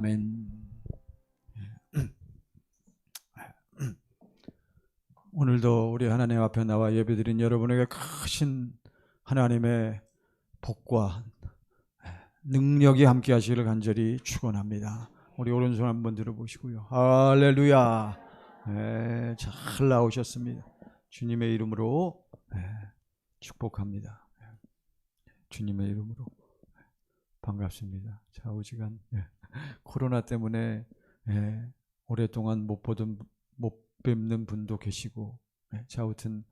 아멘. 오늘도 우리 하나님 앞에 나와 예배드린 여러분에게 크신 하나님의 복과 능력이 함께 하시기를 간절히 축원합니다. 우리 오른손 한번 들어보시고요. 할렐루야. 잘 나오셨습니다. 주님의 이름으로 축복합니다. 주님의 이름으로 반갑습니다. 좌우지간 코로나 때문에 오랫동안 못 뵙는 분도 계시고, 아무튼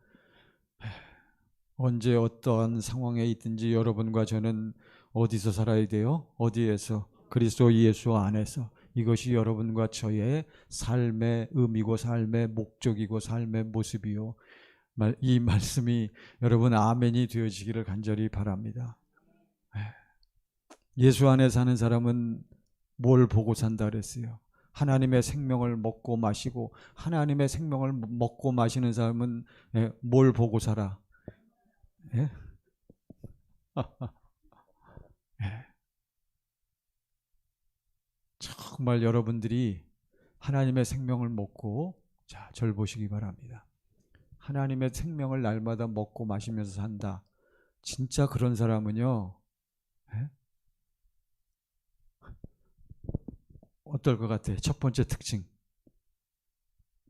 언제 어떠한 상황에 있든지 여러분과 저는 어디서 살아야 돼요? 어디에서? 그리스도 예수 안에서. 이것이 여러분과 저의 삶의 의미고 삶의 목적이고 삶의 모습이요. 이 말씀이 여러분 아멘이 되어지기를 간절히 바랍니다. 예수 안에 사는 사람은 뭘 보고 산다 그랬어요? 하나님의 생명을 먹고 마시고, 하나님의 생명을 먹고 마시는 사람은 뭘 보고 살아? 정말 여러분들이 하나님의 생명을 먹고, 자, 절 보시기 바랍니다. 하나님의 생명을 날마다 먹고 마시면서 산다. 진짜 그런 사람은요, 어떨 것 같아? 첫 번째 특징,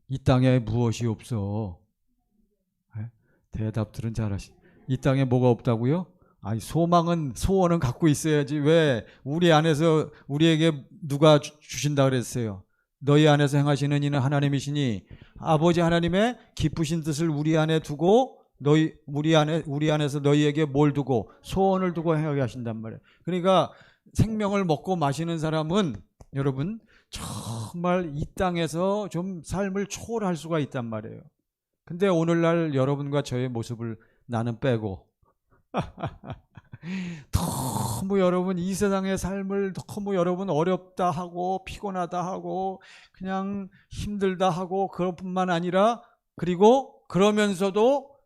이 땅에 무엇이 없어? 대답들은 잘하시. 이 땅에 뭐가 없다고요? 아니, 소원은 갖고 있어야지. 왜? 우리 안에서 우리에게 누가 주신다 그랬어요? 너희 안에서 행하시는 이는 하나님이시니 아버지 하나님의 기쁘신 뜻을 우리 안에 두고 우리 안에서 너희에게 뭘 두고? 소원을 두고 행하게 하신단 말이에요. 그러니까 생명을 먹고 마시는 사람은 여러분 정말 이 땅에서 좀 삶을 초월할 수가 있단 말이에요. 근데 오늘날 여러분과 저의 모습을 나는 빼고 너무 여러분 이 세상의 삶을 너무 여러분 어렵다 하고 피곤하다 하고 그냥 힘들다 하고 그것뿐만 아니라 그리고 그러면서도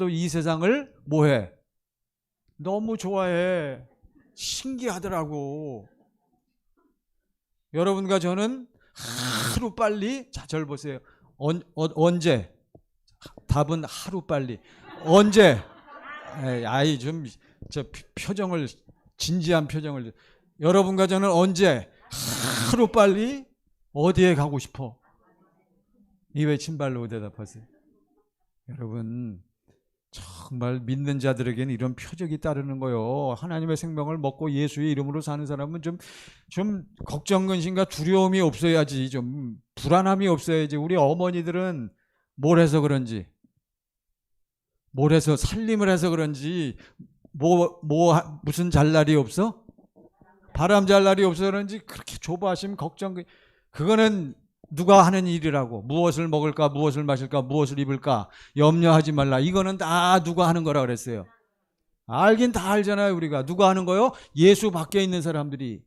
이 세상을 뭐해? 너무 좋아해. 신기하더라고. 여러분과 저는 하루 빨리, 자, 절 보세요. 언제? 답은 하루 빨리. 언제? 아이, 좀, 표정을, 진지한 표정을. 여러분과 저는 언제? 하루 빨리? 어디에 가고 싶어? 이외 침발로 대답하세요. 여러분, 정말 믿는 자들에게는 이런 표적이 따르는 거요. 하나님의 생명을 먹고 예수의 이름으로 사는 사람은 좀 걱정, 근심과 두려움이 없어야지, 좀 불안함이 없어야지. 우리 어머니들은 뭘 해서 그런지, 살림을 해서 그런지, 무슨 잘 날이 없어? 바람 잘 날이 없어 그런지 그렇게 조바심, 걱정, 그거는 누가 하는 일이라고. 무엇을 먹을까, 무엇을 마실까, 무엇을 입을까 염려하지 말라. 이거는 다 누가 하는 거라 그랬어요. 알긴 다 알잖아요. 우리가 누가 하는 거요? 예수 밖에 있는 사람들이.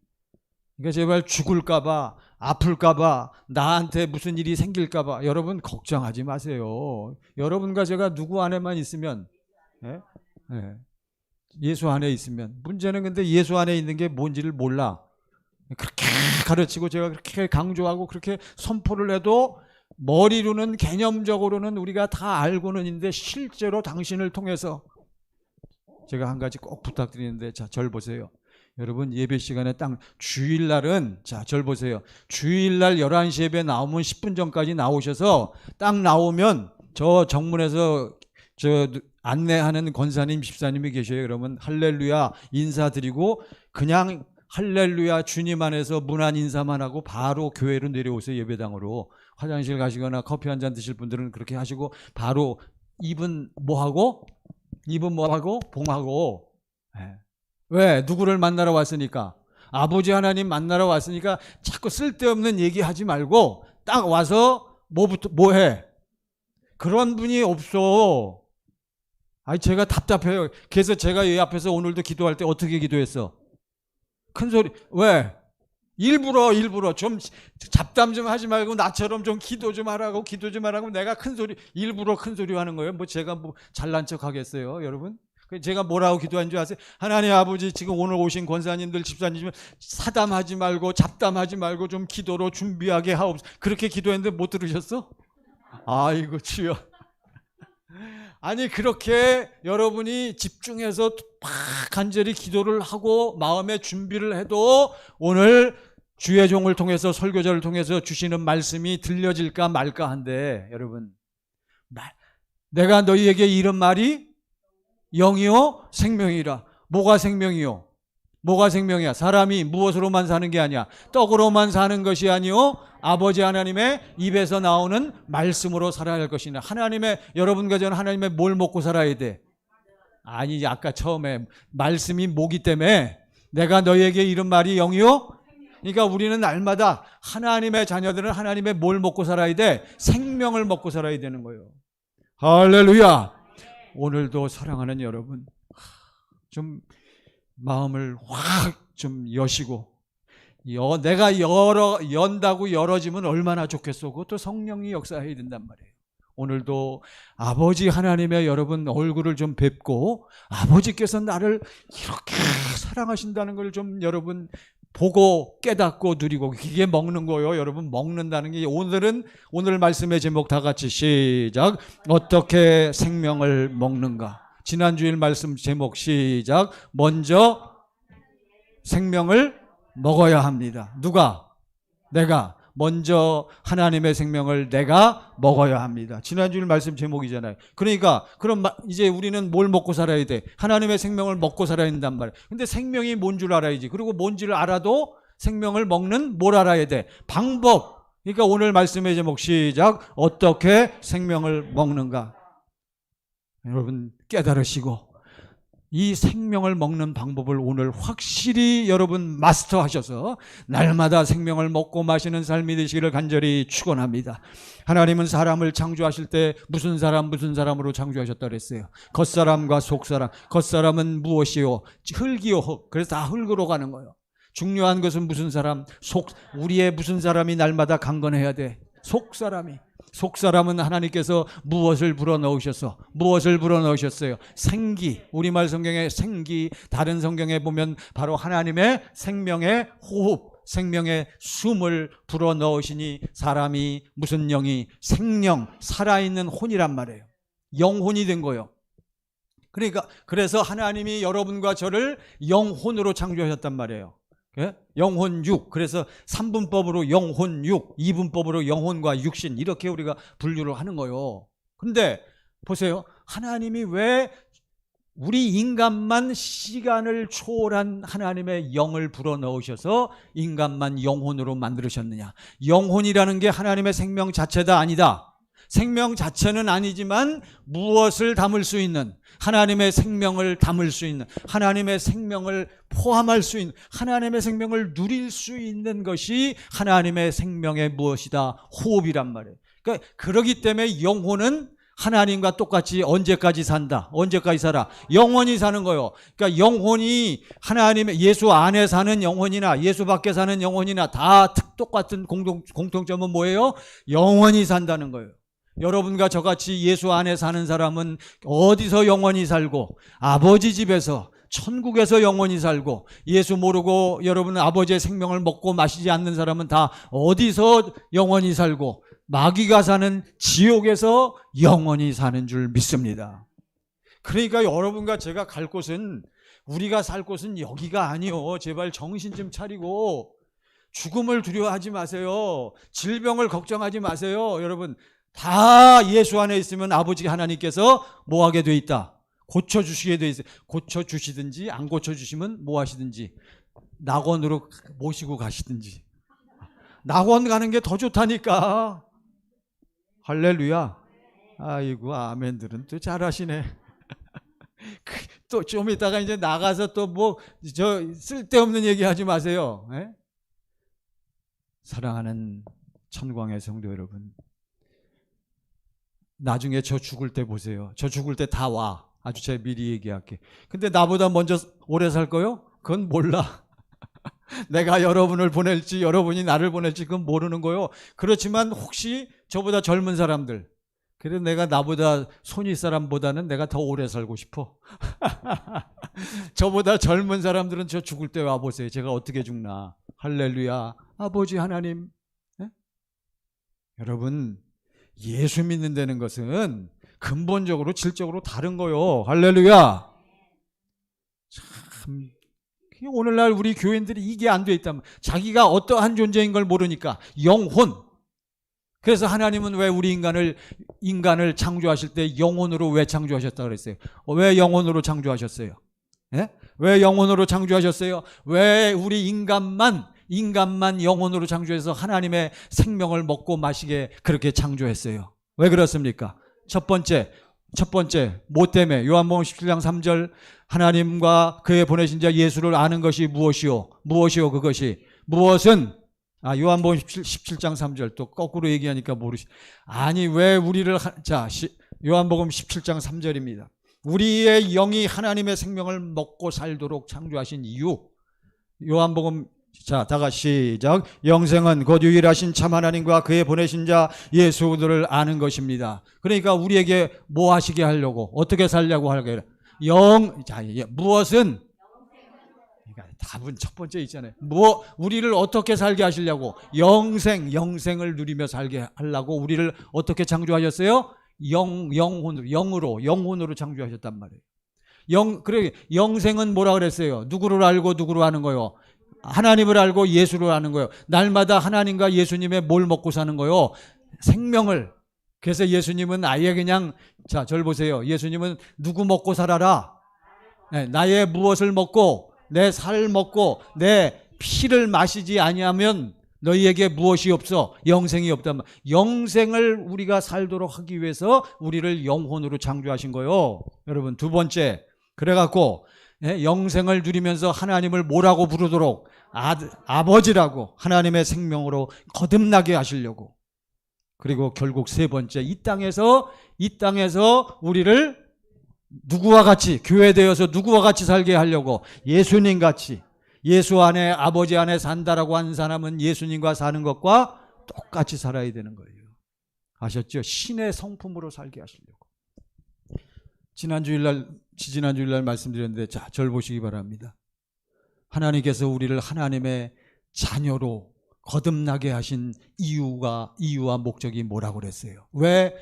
그러니까 제발 죽을까 봐, 아플까 봐, 나한테 무슨 일이 생길까 봐 여러분 걱정하지 마세요. 여러분과 제가 누구 안에만 있으면, 예수 안에 있으면. 문제는 근데 예수 안에 있는 게 뭔지를 몰라. 그렇게 가르치고 제가 그렇게 강조하고 그렇게 선포를 해도 머리로는 개념적으로는 우리가 다 알고는 있는데 실제로 당신을 통해서 제가 한 가지 꼭 부탁드리는데, 자, 절 보세요. 여러분 예배 시간에 딱 주일날은, 자, 절 보세요. 주일날 11시 예배 나오면 10분 전까지 나오셔서 딱 나오면 저 정문에서 안내하는 권사님, 집사님이 계셔요. 그러면 할렐루야 인사드리고 그냥 할렐루야 주님 안에서 문안 인사만 하고 바로 교회로 내려오세요. 예배당으로. 화장실 가시거나 커피 한잔 드실 분들은 그렇게 하시고 바로 입은 뭐하고? 봉하고. 왜? 누구를 만나러 왔으니까. 아버지 하나님 만나러 왔으니까 자꾸 쓸데없는 얘기하지 말고 딱 와서 뭐해? 그런 분이 없어. 아니, 제가 답답해요. 그래서 제가 이 앞에서 오늘도 기도할 때 어떻게 기도했어? 큰 소리. 왜? 일부러 좀 잡담 좀 하지 말고 나처럼 좀 기도 좀 하라고 내가 일부러 큰 소리 하는 거예요. 뭐 제가 뭐 잘난 척 하겠어요, 여러분? 제가 뭐라고 기도한 줄 아세요? 하나님 아버지, 지금 오늘 오신 권사님들, 집사님 사담하지 말고 잡담하지 말고 좀 기도로 준비하게 하옵소서. 그렇게 기도했는데 못 들으셨어? 아이고 주여. 아니 그렇게 여러분이 집중해서 막 간절히 기도를 하고 마음의 준비를 해도 오늘 주의 종을 통해서, 설교자를 통해서 주시는 말씀이 들려질까 말까 한데, 여러분, 내가 너희에게 이런 말이 영이요 생명이라. 뭐가 생명이요? 뭐가 생명이야? 사람이 무엇으로만 사는 게 아니야. 떡으로만 사는 것이 아니요 아버지 하나님의 입에서 나오는 말씀으로 살아야 할 것이냐. 하나님의, 여러분과 저는 하나님의 뭘 먹고 살아야 돼? 아니, 아까 처음에 말씀이 뭐기 때문에 내가 너희에게 이런 말이 영이요? 그러니까 우리는 날마다 하나님의 자녀들은 하나님의 뭘 먹고 살아야 돼? 생명을 먹고 살아야 되는 거예요. 할렐루야. 오늘도 사랑하는 여러분, 좀 마음을 확 좀 여시고, 내가 연다고 열어지면 얼마나 좋겠어. 그것도 성령이 역사해야 된단 말이에요. 오늘도 아버지 하나님의 여러분 얼굴을 좀 뵙고, 아버지께서 나를 이렇게 사랑하신다는 걸 좀 여러분 보고 깨닫고 누리고, 그게 먹는 거예요. 여러분, 먹는다는 게. 오늘 말씀의 제목 다 같이 시작. 어떻게 생명을 먹는가. 지난주일 말씀 제목 시작. 먼저 생명을 먹어야 합니다. 누가? 내가. 먼저 하나님의 생명을 내가 먹어야 합니다. 지난주일 말씀 제목이잖아요. 그러니까 그럼 이제 우리는 뭘 먹고 살아야 돼? 하나님의 생명을 먹고 살아야 된단 말이에요. 근데 생명이 뭔 줄 알아야지. 그리고 뭔지를 알아도 생명을 먹는 뭘 알아야 돼? 방법. 그러니까 오늘 말씀의 제목 시작. 어떻게 생명을 먹는가. 여러분 깨달으시고 이 생명을 먹는 방법을 오늘 확실히 여러분 마스터하셔서 날마다 생명을 먹고 마시는 삶이 되시기를 간절히 축원합니다. 하나님은 사람을 창조하실 때 무슨 사람으로 창조하셨다 그랬어요. 겉사람과 속사람. 겉사람은 무엇이요? 흙이요, 흙. 그래서 다 흙으로 가는 거예요. 중요한 것은 무슨 사람? 우리의 무슨 사람이 날마다 강건해야 돼? 속사람이. 속사람은 하나님께서 무엇을 불어넣으셨어? 무엇을 불어넣으셨어요? 생기. 우리말 성경에 생기, 다른 성경에 보면 바로 하나님의 생명의 호흡, 생명의 숨을 불어넣으시니 사람이 무슨 영이? 생령, 살아있는 혼이란 말이에요. 영혼이 된 거예요. 그러니까 그래서 하나님이 여러분과 저를 영혼으로 창조하셨단 말이에요. 예? 영혼육. 그래서 3분법으로 영혼육, 2분법으로 영혼과 육신, 이렇게 우리가 분류를 하는 거예요. 근데 보세요. 하나님이 왜 우리 인간만 시간을 초월한 하나님의 영을 불어넣으셔서 인간만 영혼으로 만들으셨느냐. 영혼이라는 게 하나님의 생명 자체다 아니다. 생명 자체는 아니지만 무엇을 담을 수 있는, 하나님의 생명을 담을 수 있는, 하나님의 생명을 포함할 수 있는, 하나님의 생명을 누릴 수 있는 것이 하나님의 생명의 무엇이다? 호흡이란 말이에요. 그러니까 그러기 때문에 영혼은 하나님과 똑같이 언제까지 산다? 언제까지 살아? 영원히 사는 거예요. 그러니까 영혼이 하나님의, 예수 안에 사는 영혼이나 예수 밖에 사는 영혼이나 다 똑같은 공통점은 뭐예요? 영원히 산다는 거예요. 여러분과 저같이 예수 안에 사는 사람은 어디서 영원히 살고, 아버지 집에서, 천국에서 영원히 살고, 예수 모르고 여러분 아버지의 생명을 먹고 마시지 않는 사람은 다 어디서 영원히 살고, 마귀가 사는 지옥에서 영원히 사는 줄 믿습니다. 그러니까 여러분과 제가 갈 곳은, 우리가 살 곳은 여기가 아니요. 제발 정신 좀 차리고 죽음을 두려워하지 마세요. 질병을 걱정하지 마세요. 여러분 다 예수 안에 있으면 아버지 하나님께서 뭐 하게 돼 있다? 고쳐주시게 돼 있어요. 고쳐주시든지 안 고쳐주시면 뭐 하시든지 낙원으로 모시고 가시든지. 낙원 가는 게 더 좋다니까. 할렐루야. 아이고 아멘들은 또 잘하시네. 또 좀 이따가 이제 나가서 또 뭐 저 쓸데없는 얘기 하지 마세요. 에? 사랑하는 천광의 성도 여러분, 나중에 저 죽을 때 보세요. 저 죽을 때 다 와. 아주 제가 미리 얘기할게. 근데 나보다 먼저 오래 살 거요? 그건 몰라. 내가 여러분을 보낼지 여러분이 나를 보낼지 그건 모르는 거요. 그렇지만 혹시 저보다 젊은 사람들, 그래서 내가 나보다 손윗 사람보다는 내가 더 오래 살고 싶어. 저보다 젊은 사람들은 저 죽을 때 와보세요. 제가 어떻게 죽나. 할렐루야. 아버지 하나님. 네? 여러분, 예수 믿는다는 것은 근본적으로 질적으로 다른 거요. 할렐루야. 참 오늘날 우리 교인들이 이게 안 돼 있다면 자기가 어떠한 존재인 걸 모르니까 영혼. 그래서 하나님은 왜 우리 인간을 창조하실 때 영혼으로 왜 창조하셨다 그랬어요? 왜 영혼으로 창조하셨어요? 예? 왜 영혼으로 창조하셨어요? 왜 우리 인간만 영혼으로 창조해서 하나님의 생명을 먹고 마시게 그렇게 창조했어요? 왜 그렇습니까? 첫 번째 뭐 때문에? 요한복음 17장 3절 하나님과 그의 보내신 자 예수를 아는 것이 무엇이요 그것이 무엇은 요한복음 17장 3절 또 거꾸로 얘기하니까 모르시. 아니 왜 우리를 요한복음 17장 3절입니다. 우리의 영이 하나님의 생명을 먹고 살도록 창조하신 이유. 요한복음 다 같이 시작. 영생은 곧 유일하신 참 하나님과 그의 보내신 자 예수를 아는 것입니다. 그러니까 우리에게 뭐 하시게 하려고 어떻게 살려고 하려고 무엇은 답은 첫 번째 있잖아요. 우리를 어떻게 살게 하시려고? 영생을 누리며 살게 하려고 우리를 어떻게 창조하셨어요? 영혼으로 창조하셨단 말이에요. 그래 영생은 뭐라 그랬어요? 누구를 알고 누구로 아는 거요? 하나님을 알고 예수를 아는 거예요. 날마다 하나님과 예수님의 뭘 먹고 사는 거요? 생명을. 그래서 예수님은 아예 그냥 저를 보세요. 예수님은 누구 먹고 살아라? 네, 나의 무엇을 먹고 내 살 먹고 내 피를 마시지 아니하면 너희에게 무엇이 없어? 영생이 없단 말. 영생을 우리가 살도록 하기 위해서 우리를 영혼으로 창조하신 거예요. 여러분 두 번째 그래갖고 영생을 누리면서 하나님을 뭐라고 부르도록 아버지라고 하나님의 생명으로 거듭나게 하시려고. 그리고 결국 세 번째 이 땅에서 우리를 누구와 같이 교회되어서 누구와 같이 살게 하려고 예수님 같이 예수 안에 아버지 안에 산다라고 하는 사람은 예수님과 사는 것과 똑같이 살아야 되는 거예요. 아셨죠? 신의 성품으로 살게 하시려고. 지지난주일날 말씀드렸는데 절 보시기 바랍니다. 하나님께서 우리를 하나님의 자녀로 거듭나게 하신 이유와 목적이 뭐라고 그랬어요? 왜?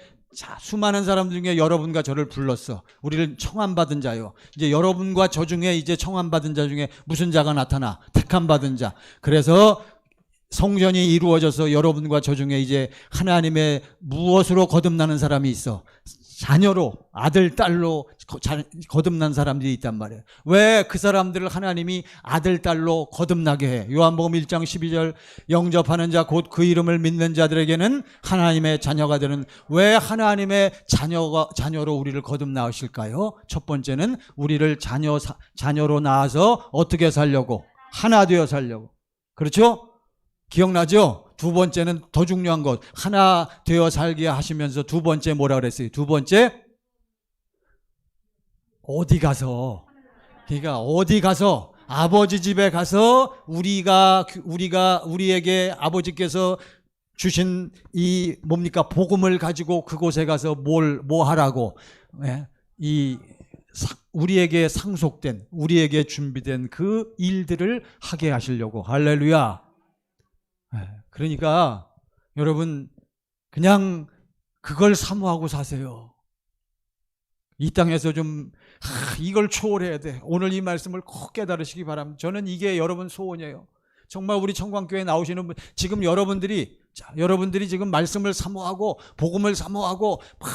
수많은 사람들 중에 여러분과 저를 불렀어. 우리를 청함받은 자요. 이제 여러분과 저 중에 이제 청함받은 자 중에 무슨 자가 나타나? 택함받은 자. 그래서 성전이 이루어져서 여러분과 저 중에 이제 하나님의 무엇으로 거듭나는 사람이 있어? 자녀로, 아들, 딸로 거듭난 사람들이 있단 말이에요. 왜 그 사람들을 하나님이 아들, 딸로 거듭나게 해? 요한복음 1장 12절 영접하는 자 곧 그 이름을 믿는 자들에게는 하나님의 자녀가 되는. 왜 하나님의 자녀로 우리를 거듭나으실까요? 첫 번째는 우리를 자녀로 낳아서 어떻게 살려고? 하나 되어 살려고. 그렇죠? 기억나죠? 두 번째는 더 중요한 것. 하나 되어 살게 하시면서 두 번째 뭐라 그랬어요? 두 번째 어디 가서 아버지 집에 가서 우리에게 아버지께서 주신 이 뭡니까? 복음을 가지고 그곳에 가서 뭐 하라고? 우리에게 상속된 우리에게 준비된 그 일들을 하게 하시려고. 할렐루야. 그러니까 여러분 그냥 그걸 사모하고 사세요. 이 땅에서 좀 이걸 초월해야 돼. 오늘 이 말씀을 꼭 깨달으시기 바랍니다. 저는 이게 여러분 소원이에요. 정말 우리 청광교회 나오시는 분 지금 여러분들이 지금 말씀을 사모하고 복음을 사모하고 막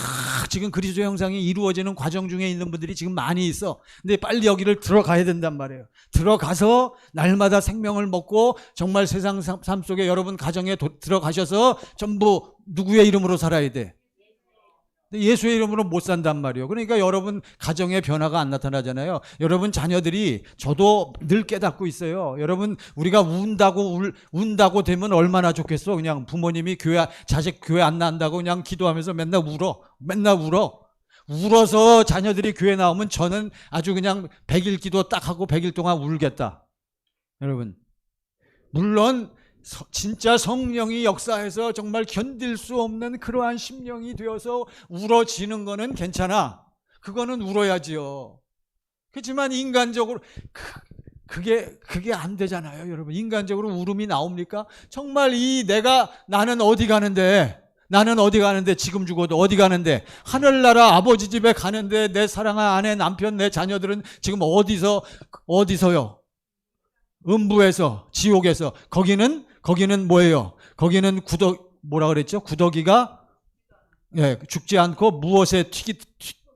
지금 그리스도 형상이 이루어지는 과정 중에 있는 분들이 지금 많이 있어. 근데 빨리 여기를 들어가야 된단 말이에요. 들어가서 날마다 생명을 먹고 정말 세상 삶 속에 여러분 가정에 들어가셔서 전부 누구의 이름으로 살아야 돼? 예수의 이름으로 못 산단 말이에요. 그러니까 여러분 가정에 변화가 안 나타나잖아요. 여러분 자녀들이 저도 늘 깨닫고 있어요. 여러분 우리가 운다고 되면 얼마나 좋겠어. 그냥 부모님이 자식 교회 안 나온다고 그냥 기도하면서 맨날 울어. 울어서 자녀들이 교회 나오면 저는 아주 그냥 100일 기도 딱 하고 100일 동안 울겠다. 여러분 물론 진짜 성령이 역사해서 정말 견딜 수 없는 그러한 심령이 되어서 울어지는 거는 괜찮아. 그거는 울어야지요. 그렇지만 인간적으로 그게 안 되잖아요, 여러분. 인간적으로 울음이 나옵니까? 정말 나는 어디 가는데, 지금 죽어도 어디 가는데, 하늘나라 아버지 집에 가는데 내 사랑하는 아내, 남편, 내 자녀들은 지금 어디서요? 음부에서, 지옥에서. 거기는 뭐예요? 거기는 뭐라 그랬죠? 구더기가 죽지 않고 무엇에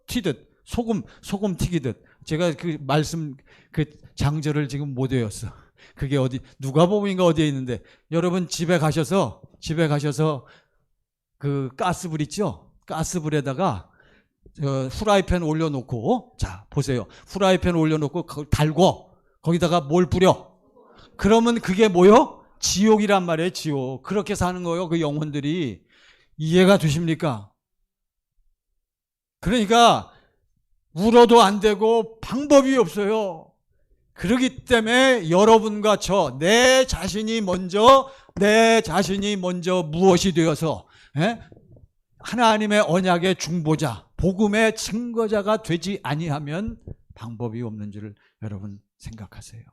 튀듯, 소금 튀기듯. 제가 그 말씀, 그 장절을 지금 못 외웠어. 그게 누가복음인가 어디에 있는데, 여러분 집에 가셔서 그 가스불 있죠? 가스불에다가 후라이팬 올려놓고, 자 보세요. 후라이팬 올려놓고 그걸 달고 거기다가 뭘 뿌려? 그러면 그게 뭐요? 지옥이란 말이에요. 지옥. 그렇게 사는 거예요, 그 영혼들이. 이해가 되십니까? 그러니까 울어도 안 되고 방법이 없어요. 그렇기 때문에 여러분과 내 자신이 먼저 무엇이 되어서 하나님의 언약의 중보자, 복음의 증거자가 되지 아니하면 방법이 없는 줄 여러분 생각하세요.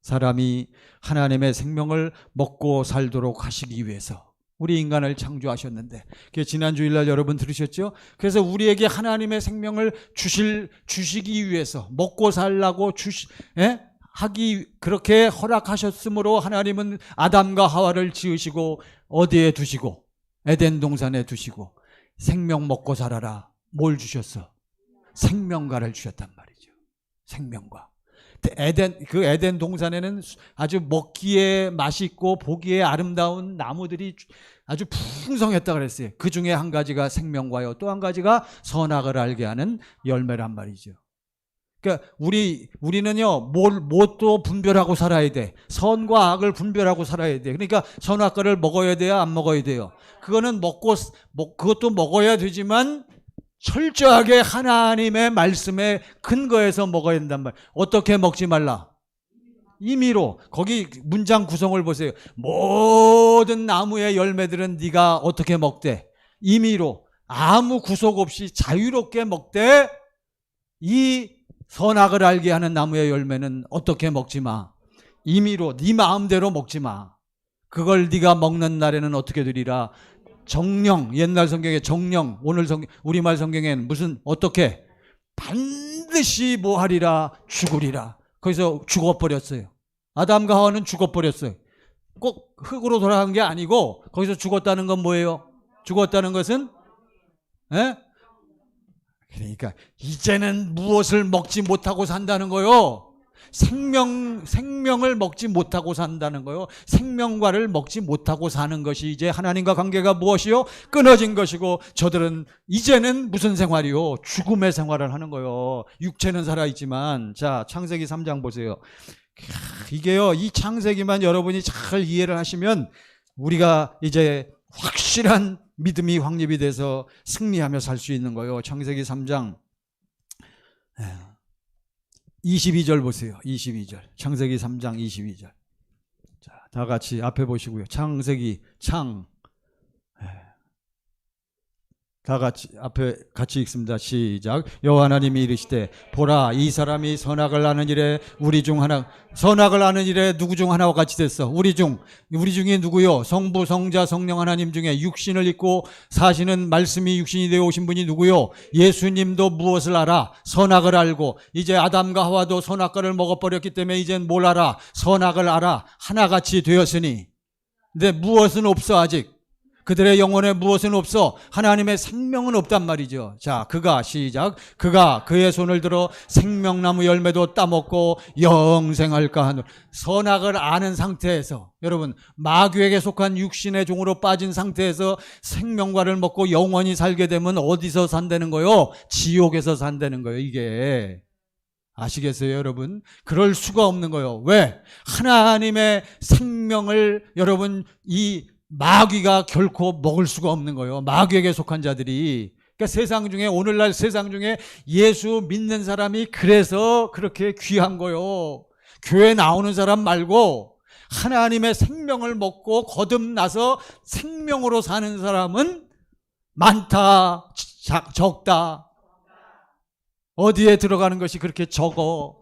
사람이 하나님의 생명을 먹고 살도록 하시기 위해서 우리 인간을 창조하셨는데, 지난 주일날 여러분 들으셨죠? 그래서 우리에게 하나님의 생명을 주시기 위해서 먹고 살라고 그렇게 허락하셨으므로 하나님은 아담과 하와를 지으시고 어디에 두시고? 에덴 동산에 두시고 생명 먹고 살아라. 뭘 주셨어? 생명과를 주셨단 말이죠. 생명과. 에덴 동산에는 아주 먹기에 맛있고 보기에 아름다운 나무들이 아주 풍성했다 그랬어요. 그 중에 한 가지가 생명과요, 또 한 가지가 선악을 알게 하는 열매란 말이죠. 그러니까 우리는요, 뭘 분별하고 살아야 돼. 선과 악을 분별하고 살아야 돼. 그러니까 선악과를 먹어야 돼요, 안 먹어야 돼요? 그거는 그것도 먹어야 되지만 철저하게 하나님의 말씀에 근거해서 먹어야 된단 말이에요. 어떻게 먹지 말라? 임의로. 거기 문장 구성을 보세요. 모든 나무의 열매들은 네가 어떻게 먹되? 임의로. 아무 구속 없이 자유롭게 먹되, 이 선악을 알게 하는 나무의 열매는 어떻게 먹지 마? 임의로. 네 마음대로 먹지 마. 그걸 네가 먹는 날에는 어떻게 되리라? 정령. 옛날 성경에 정령, 우리말 성경엔 어떻게? 반드시 뭐 하리라? 죽으리라. 거기서 죽어버렸어요. 아담과 하와는 죽어버렸어요. 꼭 흙으로 돌아간 게 아니고, 거기서 죽었다는 건 뭐예요? 죽었다는 것은 그러니까 이제는 무엇을 먹지 못하고 산다는 거요? 생명을 먹지 못하고 산다는 거요. 생명과를 먹지 못하고 사는 것이 이제 하나님과 관계가 무엇이요? 끊어진 것이고, 저들은 이제는 무슨 생활이요? 죽음의 생활을 하는 거요. 육체는 살아있지만. 자, 창세기 3장 보세요. 이게요, 이 창세기만 여러분이 잘 이해를 하시면 우리가 이제 확실한 믿음이 확립이 돼서 승리하며 살 수 있는 거예요. 창세기 3장 22절 보세요. 22절. 창세기 3장 22절. 자, 다 같이 앞에 보시고요. 창세기 다 같이 앞에 같이 읽습니다. 시작. 여호와 하나님이 이르시되, 보라, 이 사람이 선악을 아는 일에 선악을 아는 일에 누구 중 하나와 같이 됐어. 우리 중에 누구요? 성부, 성자, 성령 하나님 중에 육신을 입고 사시는 말씀이 육신이 되어 오신 분이 누구요? 예수님도 무엇을 알아? 선악을 알고. 이제 아담과 하와도 선악과를 먹어버렸기 때문에 이젠 뭘 알아? 선악을 알아. 하나같이 되었으니. 근데 무엇은 없어 아직. 그들의 영혼에 무엇은 없어? 하나님의 생명은 없단 말이죠. 자, 시작. 그가 그의 손을 들어 생명나무 열매도 따먹고 영생할까 하노라. 선악을 아는 상태에서, 여러분, 마귀에게 속한 육신의 종으로 빠진 상태에서 생명과를 먹고 영원히 살게 되면 어디서 산다는 거요? 지옥에서 산다는 거예요, 이게. 아시겠어요, 여러분? 그럴 수가 없는 거예요. 왜? 하나님의 생명을 여러분, 이 마귀가 결코 먹을 수가 없는 거예요. 마귀에게 속한 자들이. 그러니까 오늘날 세상 중에 예수 믿는 사람이 그래서 그렇게 귀한 거예요. 교회 나오는 사람 말고 하나님의 생명을 먹고 거듭나서 생명으로 사는 사람은 많다, 적다. 어디에 들어가는 것이 그렇게 적어?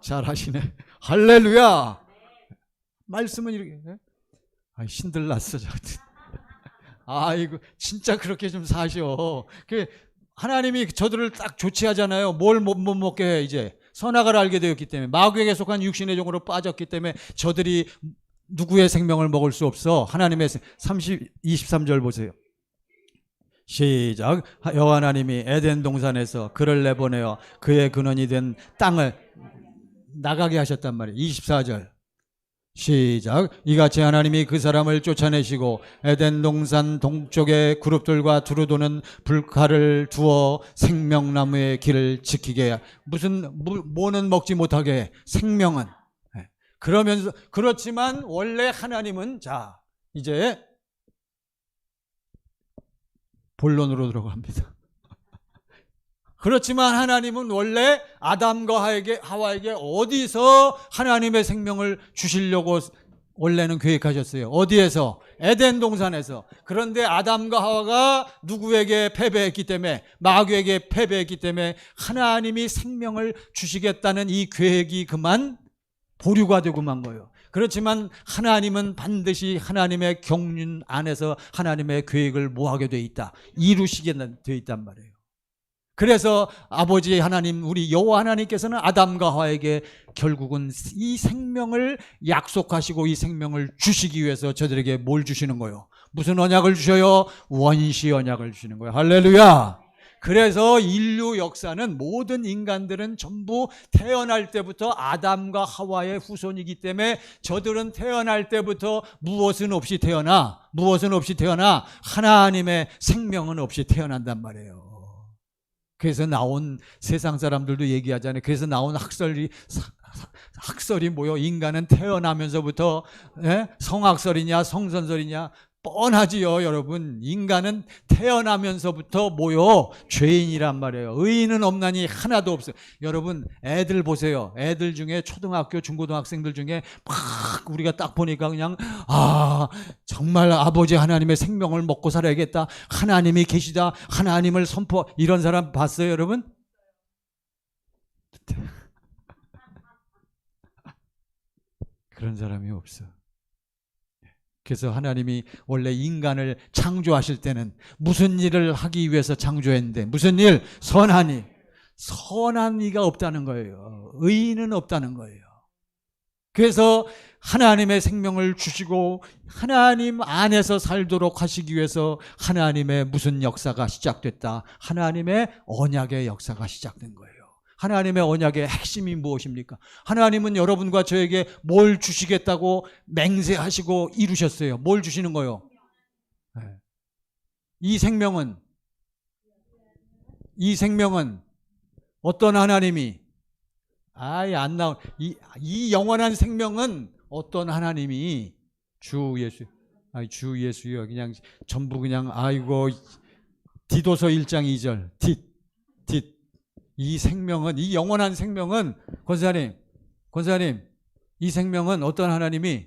잘하시네. 할렐루야. 말씀은 이렇게. 신들났어. 아이고, 진짜 그렇게 좀 사셔. 하나님이 저들을 딱 조치하잖아요. 뭘 못 먹게 해, 이제. 선악을 알게 되었기 때문에. 마귀에게 속한 육신의 종으로 빠졌기 때문에 저들이 누구의 생명을 먹을 수 없어. 하나님의 23절 보세요. 시작. 여호와 하나님이 에덴 동산에서 그를 내보내어 그의 근원이 된 땅을 나가게 하셨단 말이에요. 24절. 시작. 이같이 하나님이 그 사람을 쫓아내시고 에덴 동산 동쪽의 그룹들과 두루도는 불칼을 두어 생명나무의 길을 지키게. 뭐는 먹지 못하게. 생명은. 그러면서 그렇지만 원래 하나님은 자 이제 본론으로 들어갑니다. 그렇지만 하나님은 원래 아담과 하와에게 어디서 하나님의 생명을 주시려고 원래는 계획하셨어요. 어디에서? 에덴 동산에서. 그런데 아담과 하와가 누구에게 패배했기 때문에, 마귀에게 패배했기 때문에 하나님이 생명을 주시겠다는 이 계획이 그만 보류가 되고 만 거예요. 그렇지만 하나님은 반드시 하나님의 경륜 안에서 하나님의 계획을 뭐하게 돼 있다. 이루시게 돼 있단 말이에요. 그래서 아버지 하나님, 우리 여호와 하나님께서는 아담과 하와에게 결국은 이 생명을 약속하시고 이 생명을 주시기 위해서 저들에게 뭘 주시는 거예요? 무슨 언약을 주셔요? 원시 언약을 주시는 거예요. 할렐루야. 그래서 인류 역사는 모든 인간들은 전부 태어날 때부터 아담과 하와의 후손이기 때문에 저들은 태어날 때부터 무엇은 없이 태어나 하나님의 생명은 없이 태어난단 말이에요. 그래서 나온 세상 사람들도 얘기하잖아요. 그래서 나온 학설이 뭐요? 인간은 태어나면서부터 성학설이냐 성선설이냐 뻔하지요, 여러분. 인간은 태어나면서부터 뭐요? 죄인이란 말이에요. 의인은 없나니 하나도 없어요. 여러분, 애들 보세요. 애들 중에 초등학교, 중고등학생들 중에 막 우리가 딱 보니까 그냥 정말 아버지 하나님의 생명을 먹고 살아야겠다. 하나님이 계시다. 하나님을 선포. 이런 사람 봤어요, 여러분? 그런 사람이 없어. 그래서 하나님이 원래 인간을 창조하실 때는 무슨 일을 하기 위해서 창조했는데, 무슨 일? 선한 일. 선한 이가 없다는 거예요. 의인은 없다는 거예요. 그래서 하나님의 생명을 주시고 하나님 안에서 살도록 하시기 위해서 하나님의 무슨 역사가 시작됐다. 하나님의 언약의 역사가 시작된 거예요. 하나님의 언약의 핵심이 무엇입니까? 하나님은 여러분과 저에게 뭘 주시겠다고 맹세하시고 이루셨어요. 뭘 주시는 거요? 이 생명은 어떤 하나님이 안 나온 이 영원한 생명은 어떤 하나님이 주 예수요. 그냥 전부 그냥 디도서 1장 2절 이 생명은, 이 영원한 생명은, 권사님, 이 생명은 어떤 하나님이,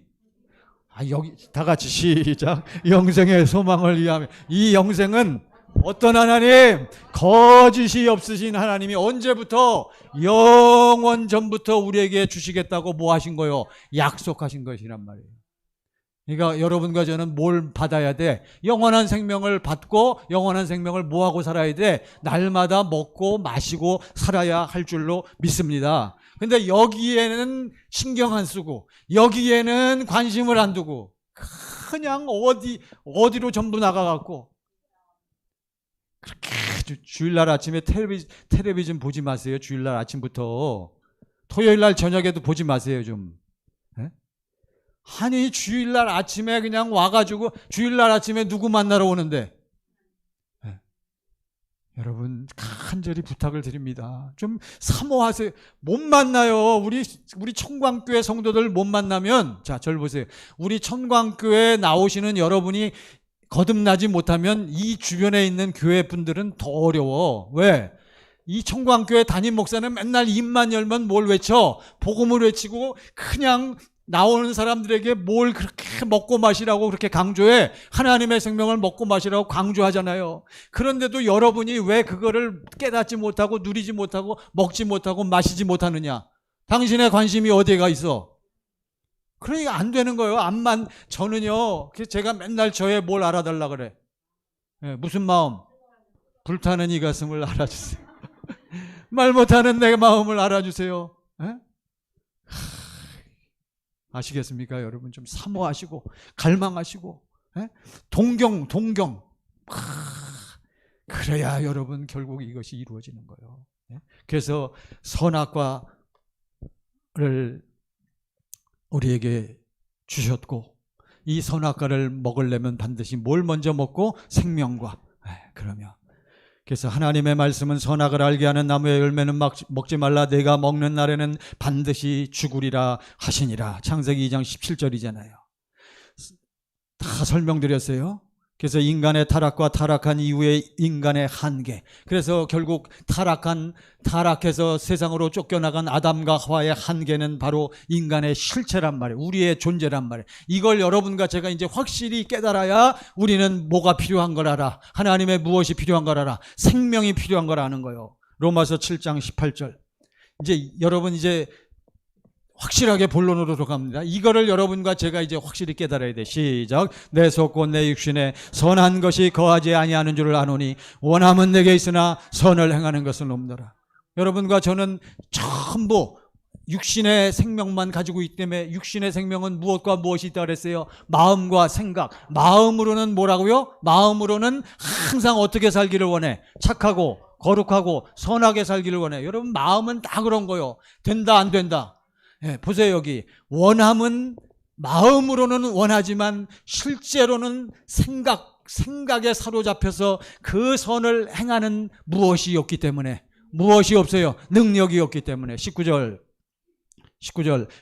여기 다 같이 시작. 영생의 소망을 위하며. 이 영생은 어떤 하나님? 거짓이 없으신 하나님이 언제부터? 영원 전부터 우리에게 주시겠다고 뭐 하신 거요? 약속하신 것이란 말이에요. 그러니까 여러분과 저는 뭘 받아야 돼? 영원한 생명을 받고 영원한 생명을 뭐하고 살아야 돼? 날마다 먹고 마시고 살아야 할 줄로 믿습니다. 근데 여기에는 신경 안 쓰고 여기에는 관심을 안 두고 그냥 어디로 전부 나가갖고 그렇게 주일날 아침에 텔레비전 보지 마세요. 주일날 아침부터 토요일날 저녁에도 보지 마세요. 좀. 아니 주일날 아침에 그냥 와가지고 주일날 아침에 누구 만나러 오는데 여러분 간절히 부탁을 드립니다. 좀 사모하세요. 못 만나요. 우리 청광교회 성도들 못 만나면 자 저를 보세요. 우리 청광교회 나오시는 여러분이 거듭나지 못하면 이 주변에 있는 교회 분들은 더 어려워. 왜? 이 청광교회 담임 목사는 맨날 입만 열면 뭘 외쳐? 복음을 외치고 그냥 나오는 사람들에게 뭘 그렇게 먹고 마시라고 그렇게 강조해? 하나님의 생명을 먹고 마시라고 강조하잖아요. 그런데도 여러분이 왜 그거를 깨닫지 못하고 누리지 못하고 먹지 못하고 마시지 못하느냐? 당신의 관심이 어디에 가 있어? 그러니까 안 되는 거예요. 저는요, 제가 맨날 저의 뭘 알아달라 그래. 무슨 마음? 불타는 이 가슴을 알아주세요. 말 못하는 내 마음을 알아주세요. 아시겠습니까? 여러분 좀 사모하시고 갈망하시고 동경 그래야 여러분 결국 이것이 이루어지는 거예요. 그래서 선악과를 우리에게 주셨고 이 선악과를 먹으려면 반드시 뭘 먼저 먹고? 생명과. 그러면 그래서 하나님의 말씀은 선악을 알게 하는 나무의 열매는 먹지 말라 내가 먹는 날에는 반드시 죽으리라 하시니라. 창세기 2장 17절이잖아요. 다 설명드렸어요. 그래서 인간의 타락과 타락한 이후의 인간의 한계. 그래서 결국 타락해서 세상으로 쫓겨나간 아담과 하와의 한계는 바로 인간의 실체란 말이에요. 우리의 존재란 말이에요. 이걸 여러분과 제가 이제 확실히 깨달아야 우리는 뭐가 필요한 걸 알아. 하나님의 무엇이 필요한 걸 알아. 생명이 필요한 걸 아는 거예요. 로마서 7장 18절. 이제 여러분 이제 확실하게 본론으로 들어갑니다. 이거를 여러분과 제가 이제 확실히 깨달아야 돼. 시작. 내 속 곧 내 육신에 선한 것이 거하지 아니하는 줄을 아노니 원함은 내게 있으나 선을 행하는 것은 없노라. 여러분과 저는 전부 육신의 생명만 가지고 있기 때문에 육신의 생명은 무엇과 무엇이 있다 그랬어요? 마음과 생각. 마음으로는 뭐라고요? 마음으로는 항상 어떻게 살기를 원해? 착하고 거룩하고 선하게 살기를 원해. 여러분 마음은 다 그런 거요. 된다 안 된다? 보세요. 여기 원함은 마음으로는 원하지만 실제로는 생각에 사로잡혀서 그 선을 행하는 무엇이 없기 때문에 무엇이 없어요? 능력이 없기 때문에 19절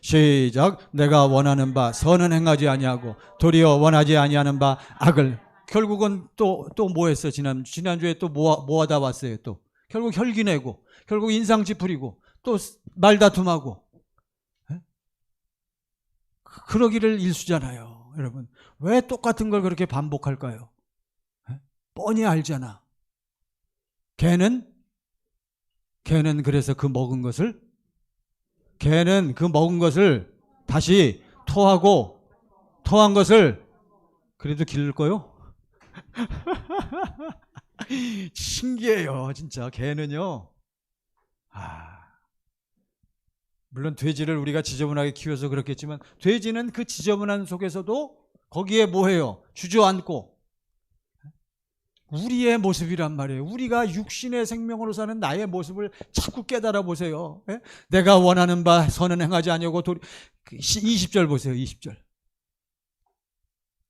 시작. 내가 원하는 바 선은 행하지 아니하고 도리어 원하지 아니하는 바 악을. 결국은 또 뭐 했어? 지난주에 또 뭐 하다 왔어요? 또 결국 혈기 내고 결국 인상 찌푸리고 또 말다툼하고 그러기를 일쑤잖아요. 여러분 왜 똑같은 걸 그렇게 반복할까요? 뻔히 알잖아. 걔는 그래서 그 먹은 것을 다시 토한 것을 그래도 기를 거요? 신기해요. 진짜 걔는요. 물론 돼지를 우리가 지저분하게 키워서 그렇겠지만 돼지는 그 지저분한 속에서도 거기에 뭐해요? 주저앉고 우리의 모습이란 말이에요. 우리가 육신의 생명으로 사는 나의 모습을 자꾸 깨달아 보세요. 내가 원하는 바 선은 행하지 아니하고 20절 보세요. 20절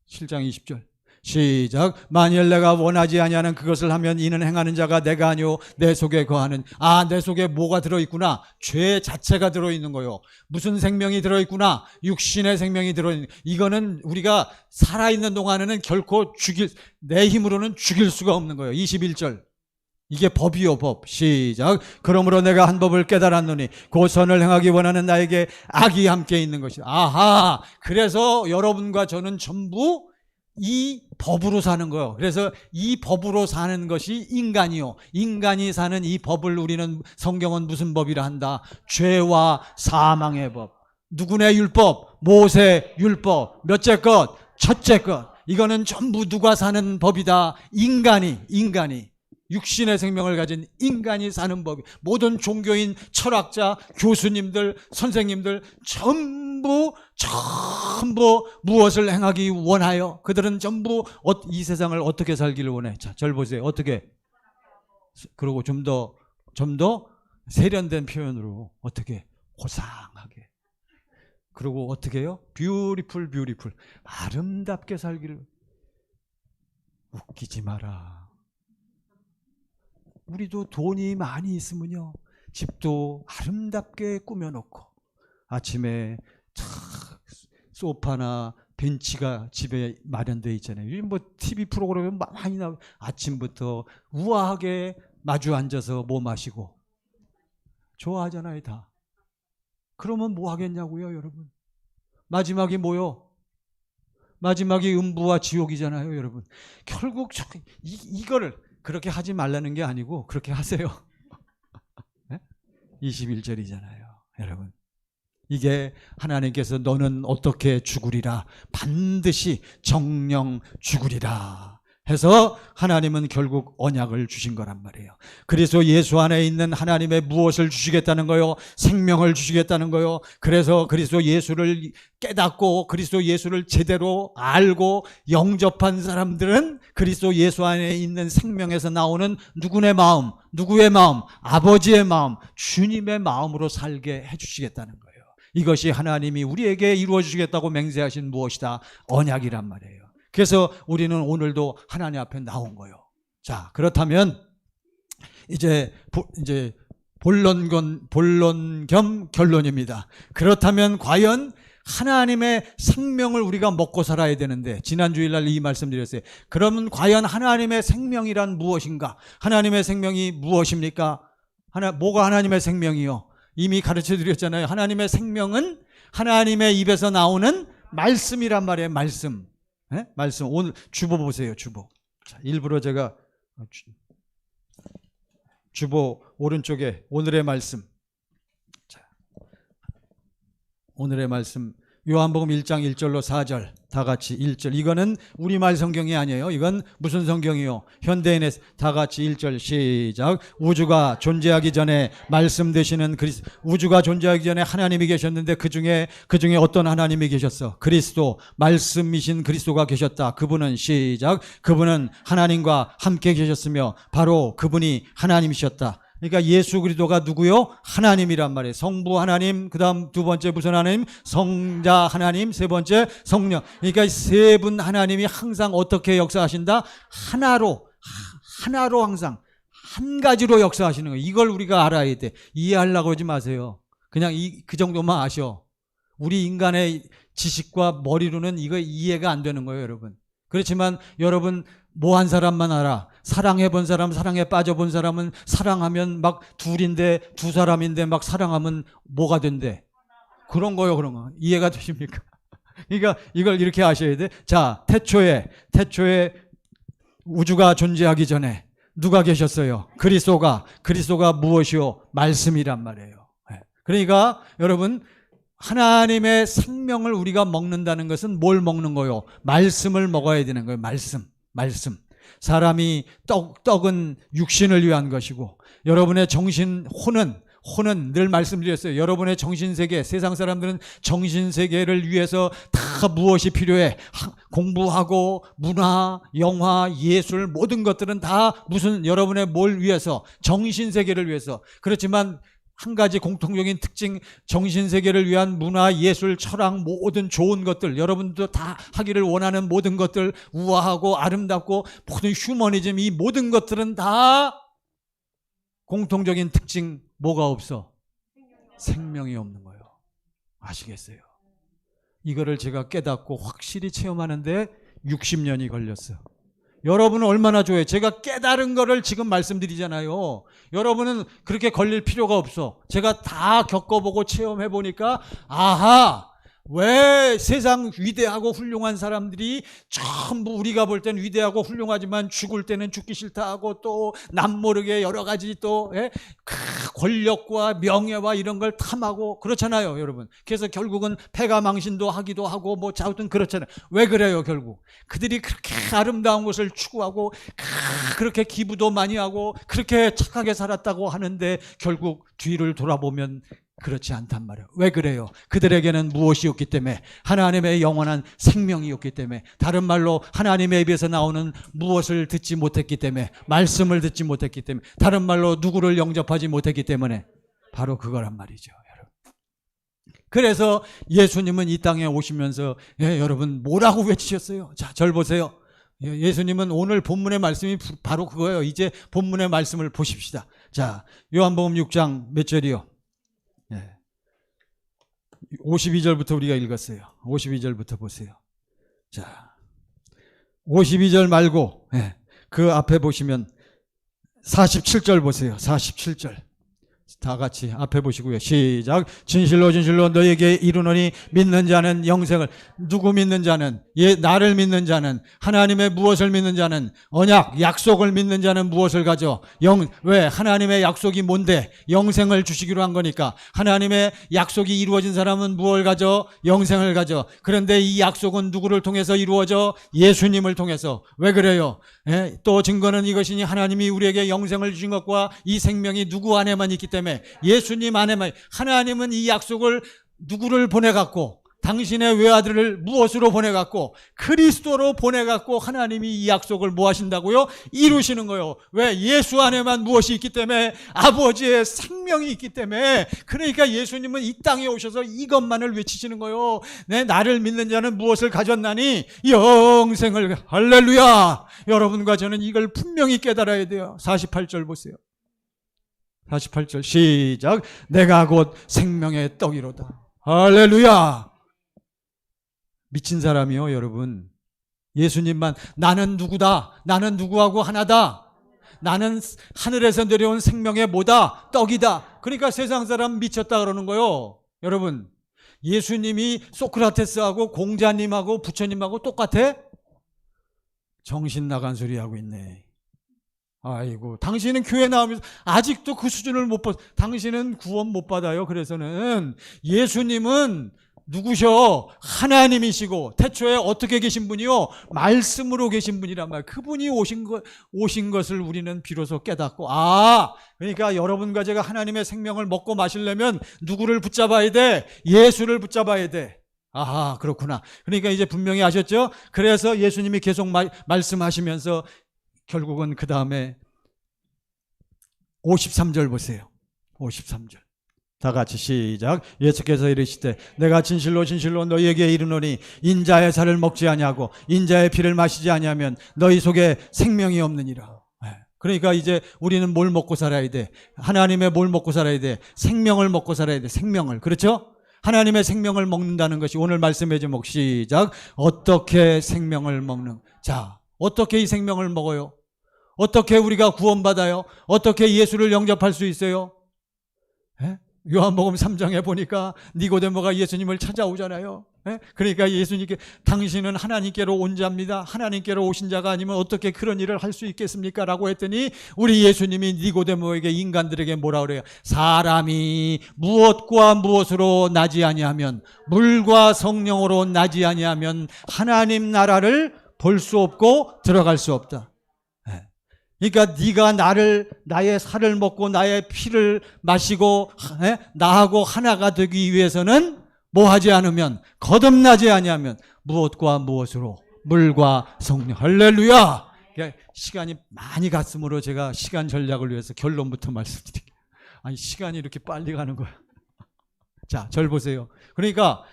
7장 20절 시작. 만일 내가 원하지 아니하는 그것을 하면 이는 행하는 자가 내가 아니오 내 속에 거하는. 내 속에 뭐가 들어있구나? 죄 자체가 들어있는 거요. 무슨 생명이 들어있구나? 육신의 생명이 들어있는. 이거는 우리가 살아있는 동안에는 결코 내 힘으로는 죽일 수가 없는 거예요. 21절 이게 법이요 법. 시작. 그러므로 내가 한 법을 깨달았노니 그 선을 행하기 원하는 나에게 악이 함께 있는 것이다. 그래서 여러분과 저는 전부 이 법으로 사는 거예요. 그래서 이 법으로 사는 것이 인간이요. 인간이 사는 이 법을 우리는 성경은 무슨 법이라 한다? 죄와 사망의 법. 누구네 율법? 모세 율법. 몇째 것? 첫째 것. 이거는 전부 누가 사는 법이다? 인간이 육신의 생명을 가진 인간이 사는 법. 모든 종교인, 철학자, 교수님들, 선생님들 전부 무엇을 행하기 원하여? 그들은 전부 이 세상을 어떻게 살기를 원해? 자, 절 보세요. 어떻게? 그리고 좀 더 세련된 표현으로 어떻게? 고상하게. 그리고 어떻게 해요? 뷰티풀. 아름답게 살기를. 웃기지 마라. 우리도 돈이 많이 있으면요, 집도 아름답게 꾸며놓고 아침에 소파나 벤치가 집에 마련되어 있잖아요. 뭐 TV 프로그램은 많이 나오고 아침부터 우아하게 마주 앉아서 뭐 마시고 좋아하잖아요 다. 그러면 뭐 하겠냐고요 여러분? 마지막이 뭐요? 마지막이 음부와 지옥이잖아요, 여러분. 결국 이거를 그렇게 하지 말라는 게 아니고 그렇게 하세요. 21절이잖아요, 여러분. 이게 하나님께서 너는 어떻게 죽으리라, 반드시 정령 죽으리라 해서 하나님은 결국 언약을 주신 거란 말이에요. 그래서 예수 안에 있는 하나님의 무엇을 주시겠다는 거요? 생명을 주시겠다는 거요. 그래서 그리스도 예수를 깨닫고 그리스도 예수를 제대로 알고 영접한 사람들은 그리스도 예수 안에 있는 생명에서 나오는 누구의 마음? 누구의 마음? 아버지의 마음, 주님의 마음으로 살게 해주시겠다는 거예요. 이것이 하나님이 우리에게 이루어 주시겠다고 맹세하신 무엇이다? 언약이란 말이에요. 그래서 우리는 오늘도 하나님 앞에 나온 거예요. 자, 그렇다면 이제 본론 겸 결론입니다. 그렇다면 과연 하나님의 생명을 우리가 먹고 살아야 되는데, 지난 주일날 이 말씀 드렸어요. 그러면 과연 하나님의 생명이란 무엇인가? 하나님의 생명이 무엇입니까? 뭐가 하나님의 생명이요? 이미 가르쳐 드렸잖아요. 하나님의 생명은 하나님의 입에서 나오는 말씀이란 말이에요. 말씀. 네? 말씀. 오늘 주보 보세요. 주보. 자, 일부러 제가 주보 오른쪽에 오늘의 말씀. 자, 오늘의 말씀. 요한복음 1장 1절로 4절 다 같이 1절. 이거는 우리말 성경이 아니에요. 이건 무슨 성경이요? 현대인의 다 같이 1절 시작. 우주가 존재하기 전에 말씀 되시는 그리스도. 우주가 존재하기 전에 하나님이 계셨는데 그중에 어떤 하나님이 계셨어? 그리스도, 말씀이신 그리스도가 계셨다. 그분은 시작. 그분은 하나님과 함께 계셨으며 바로 그분이 하나님이셨다. 그러니까 예수 그리스도가 누구요? 하나님이란 말이에요. 성부 하나님, 그 다음 두 번째 무슨 하나님? 성자 하나님, 세 번째 성령. 그러니까 세 분 하나님이 항상 어떻게 역사하신다? 하나로 항상 한 가지로 역사하시는 거예요. 이걸 우리가 알아야 돼. 이해하려고 하지 마세요. 그냥 그 정도만 아셔. 우리 인간의 지식과 머리로는 이거 이해가 안 되는 거예요, 여러분. 그렇지만 여러분 뭐 한 사람만 알아. 사랑해 본 사람, 사랑에 빠져 본 사람은 사랑하면 막 둘인데 두 사람인데 막 사랑하면 뭐가 된대? 그런 거요, 그런 거. 이해가 되십니까? 그러니까 이걸 이렇게 아셔야 돼. 자, 태초에 우주가 존재하기 전에 누가 계셨어요? 그리스도가 무엇이요? 말씀이란 말이에요. 그러니까 여러분, 하나님의 생명을 우리가 먹는다는 것은 뭘 먹는 거요? 말씀을 먹어야 되는 거예요. 말씀. 사람이 떡은 육신을 위한 것이고, 여러분의 혼은 늘 말씀드렸어요. 여러분의 정신세계, 세상 사람들은 정신세계를 위해서 다 무엇이 필요해? 공부하고 문화, 영화, 예술 모든 것들은 다 여러분의 뭘 위해서? 정신세계를 위해서. 그렇지만 한 가지 공통적인 특징, 정신세계를 위한 문화, 예술, 철학, 모든 좋은 것들, 여러분도 다 하기를 원하는 모든 것들, 우아하고 아름답고 모든 휴머니즘, 이 모든 것들은 다 공통적인 특징 뭐가 없어? 생명이 없는 거예요. 아시겠어요? 이거를 제가 깨닫고 확실히 체험하는데 60년이 걸렸어요. 여러분은 얼마나 좋아해요. 제가 깨달은 거를 지금 말씀드리잖아요. 여러분은 그렇게 걸릴 필요가 없어. 제가 다 겪어보고 체험해보니까 아하, 왜 세상 위대하고 훌륭한 사람들이 전부 우리가 볼 땐 위대하고 훌륭하지만 죽을 때는 죽기 싫다 하고 또 남모르게 여러 가지 또 권력과 명예와 이런 걸 탐하고 그렇잖아요, 여러분. 그래서 결국은 패가망신도 하기도 하고 뭐 아무튼 그렇잖아요. 왜 그래요, 결국? 그들이 그렇게 아름다운 것을 추구하고 그렇게 기부도 많이 하고 그렇게 착하게 살았다고 하는데 결국 뒤를 돌아보면 그렇지 않단 말이에요. 왜 그래요? 그들에게는 무엇이었기 때문에? 하나님의 영원한 생명이었기 때문에. 다른 말로 하나님의 입에서 나오는 무엇을 듣지 못했기 때문에, 말씀을 듣지 못했기 때문에, 다른 말로 누구를 영접하지 못했기 때문에 바로 그거란 말이죠, 여러분. 그래서 예수님은 이 땅에 오시면서 여러분 뭐라고 외치셨어요? 자, 절 보세요. 예수님은 오늘 본문의 말씀이 바로 그거예요. 이제 본문의 말씀을 보십시다. 자, 요한복음 6장 몇 절이요? 52절부터 우리가 읽었어요. 52절부터 보세요. 자, 52절 말고 그 앞에 보시면 47절 보세요. 47절. 다 같이 앞에 보시고요. 시작. 진실로 진실로 너에게 이르노니 믿는 자는 영생을. 누구 믿는 자는? 나를 믿는 자는, 하나님의 무엇을 믿는 자는, 언약, 약속을 믿는 자는 무엇을 가져? 왜? 하나님의 약속이 뭔데? 영생을 주시기로 한 거니까. 하나님의 약속이 이루어진 사람은 무엇을 가져? 영생을 가져. 그런데 이 약속은 누구를 통해서 이루어져? 예수님을 통해서. 왜 그래요? 또 증거는 이것이니 하나님이 우리에게 영생을 주신 것과 이 생명이 누구 안에만 있기 때문에, 예수님 안에만. 하나님은 이 약속을 누구를 보내갖고, 당신의 외아들을 무엇으로 보내갖고? 그리스도로 보내갖고 하나님이 이 약속을 뭐 하신다고요? 이루시는 거예요. 왜? 예수 안에만 무엇이 있기 때문에? 아버지의 생명이 있기 때문에. 그러니까 예수님은 이 땅에 오셔서 이것만을 외치시는 거예요. 나를 믿는 자는 무엇을 가졌나니? 영생을. 할렐루야. 여러분과 저는 이걸 분명히 깨달아야 돼요. 48절 보세요. 48절 시작. 내가 곧 생명의 떡이로다. 할렐루야. 미친 사람이요, 여러분. 예수님만 나는 누구다. 나는 누구하고 하나다. 나는 하늘에서 내려온 생명의 뭐다? 떡이다. 그러니까 세상 사람 미쳤다 그러는 거예요. 여러분, 예수님이 소크라테스하고 공자님하고 부처님하고 똑같아? 정신 나간 소리 하고 있네. 아이고, 당신은 교회 나오면서 아직도 그 수준을 못 받. 당신은 구원 못 받아요. 그래서는 예수님은 누구셔? 하나님이시고, 태초에 어떻게 계신 분이요? 말씀으로 계신 분이란 말이에요. 그분이 오신 것을 우리는 비로소 깨닫고, 그러니까 여러분과 제가 하나님의 생명을 먹고 마시려면 누구를 붙잡아야 돼? 예수를 붙잡아야 돼. 아하, 그렇구나. 그러니까 이제 분명히 아셨죠? 그래서 예수님이 계속 말씀하시면서 결국은 그 다음에 53절 보세요. 53절. 다 같이 시작. 예수께서 이르시되 내가 진실로 진실로 너희에게 이르노니 인자의 살을 먹지 아니하고 인자의 피를 마시지 아니하면 너희 속에 생명이 없느니라. 그러니까 이제 우리는 뭘 먹고 살아야 돼? 하나님의 뭘 먹고 살아야 돼? 생명을 먹고 살아야 돼. 생명을. 그렇죠? 하나님의 생명을 먹는다는 것이 오늘 말씀의 제목. 시작. 어떻게 생명을 먹는? 자, 어떻게 이 생명을 먹어요? 어떻게 우리가 구원받아요? 어떻게 예수를 영접할 수 있어요? 요한복음 3장에 보니까 니고데모가 예수님을 찾아오잖아요. 그러니까 예수님께 당신은 하나님께로 온 자입니다. 하나님께로 오신 자가 아니면 어떻게 그런 일을 할 수 있겠습니까? 라고 했더니 우리 예수님이 니고데모에게, 인간들에게 뭐라 그래요? 사람이 무엇과 무엇으로 나지 아니하면, 물과 성령으로 나지 아니하면 하나님 나라를 볼 수 없고 들어갈 수 없다. 그러니까 네가 나의 살을 먹고 나의 피를 마시고 나하고 하나가 되기 위해서는 뭐 하지 않으면, 거듭나지 아니하면 무엇과 무엇으로? 물과 성령. 할렐루야. 시간이 많이 갔으므로 제가 시간 전략을 위해서 결론부터 말씀드릴게요. 아니, 시간이 이렇게 빨리 가는 거야. 자, 절 보세요. 그러니까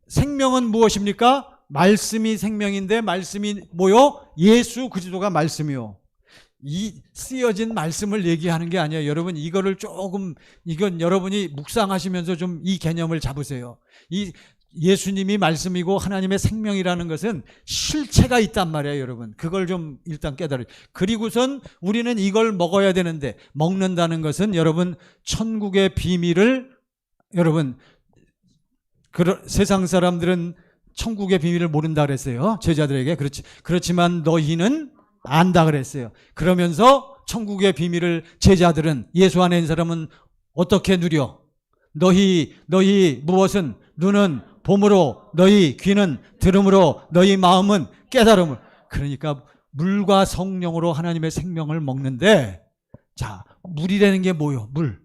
생명은 무엇입니까? 말씀이 생명인데, 말씀이 뭐요? 예수 그리스도가 말씀이요. 이 쓰여진 말씀을 얘기하는 게 아니에요. 여러분, 이거를 조금, 이건 여러분이 묵상하시면서 좀 이 개념을 잡으세요. 이 예수님이 말씀이고 하나님의 생명이라는 것은 실체가 있단 말이에요, 여러분. 그걸 좀 일단 깨달아요. 그리고선 우리는 이걸 먹어야 되는데, 먹는다는 것은 천국의 비밀을, 세상 사람들은 천국의 비밀을 모른다 그랬어요. 제자들에게. 그렇지만 너희는 안다 그랬어요. 그러면서 천국의 비밀을 제자들은, 예수 안에 있는 사람은 어떻게 누려? 너희 무엇은? 눈은 봄으로, 너희 귀는 들음으로, 너희 마음은 깨달음으로. 그러니까 물과 성령으로 하나님의 생명을 먹는데, 자, 물이라는 게 뭐요? 물.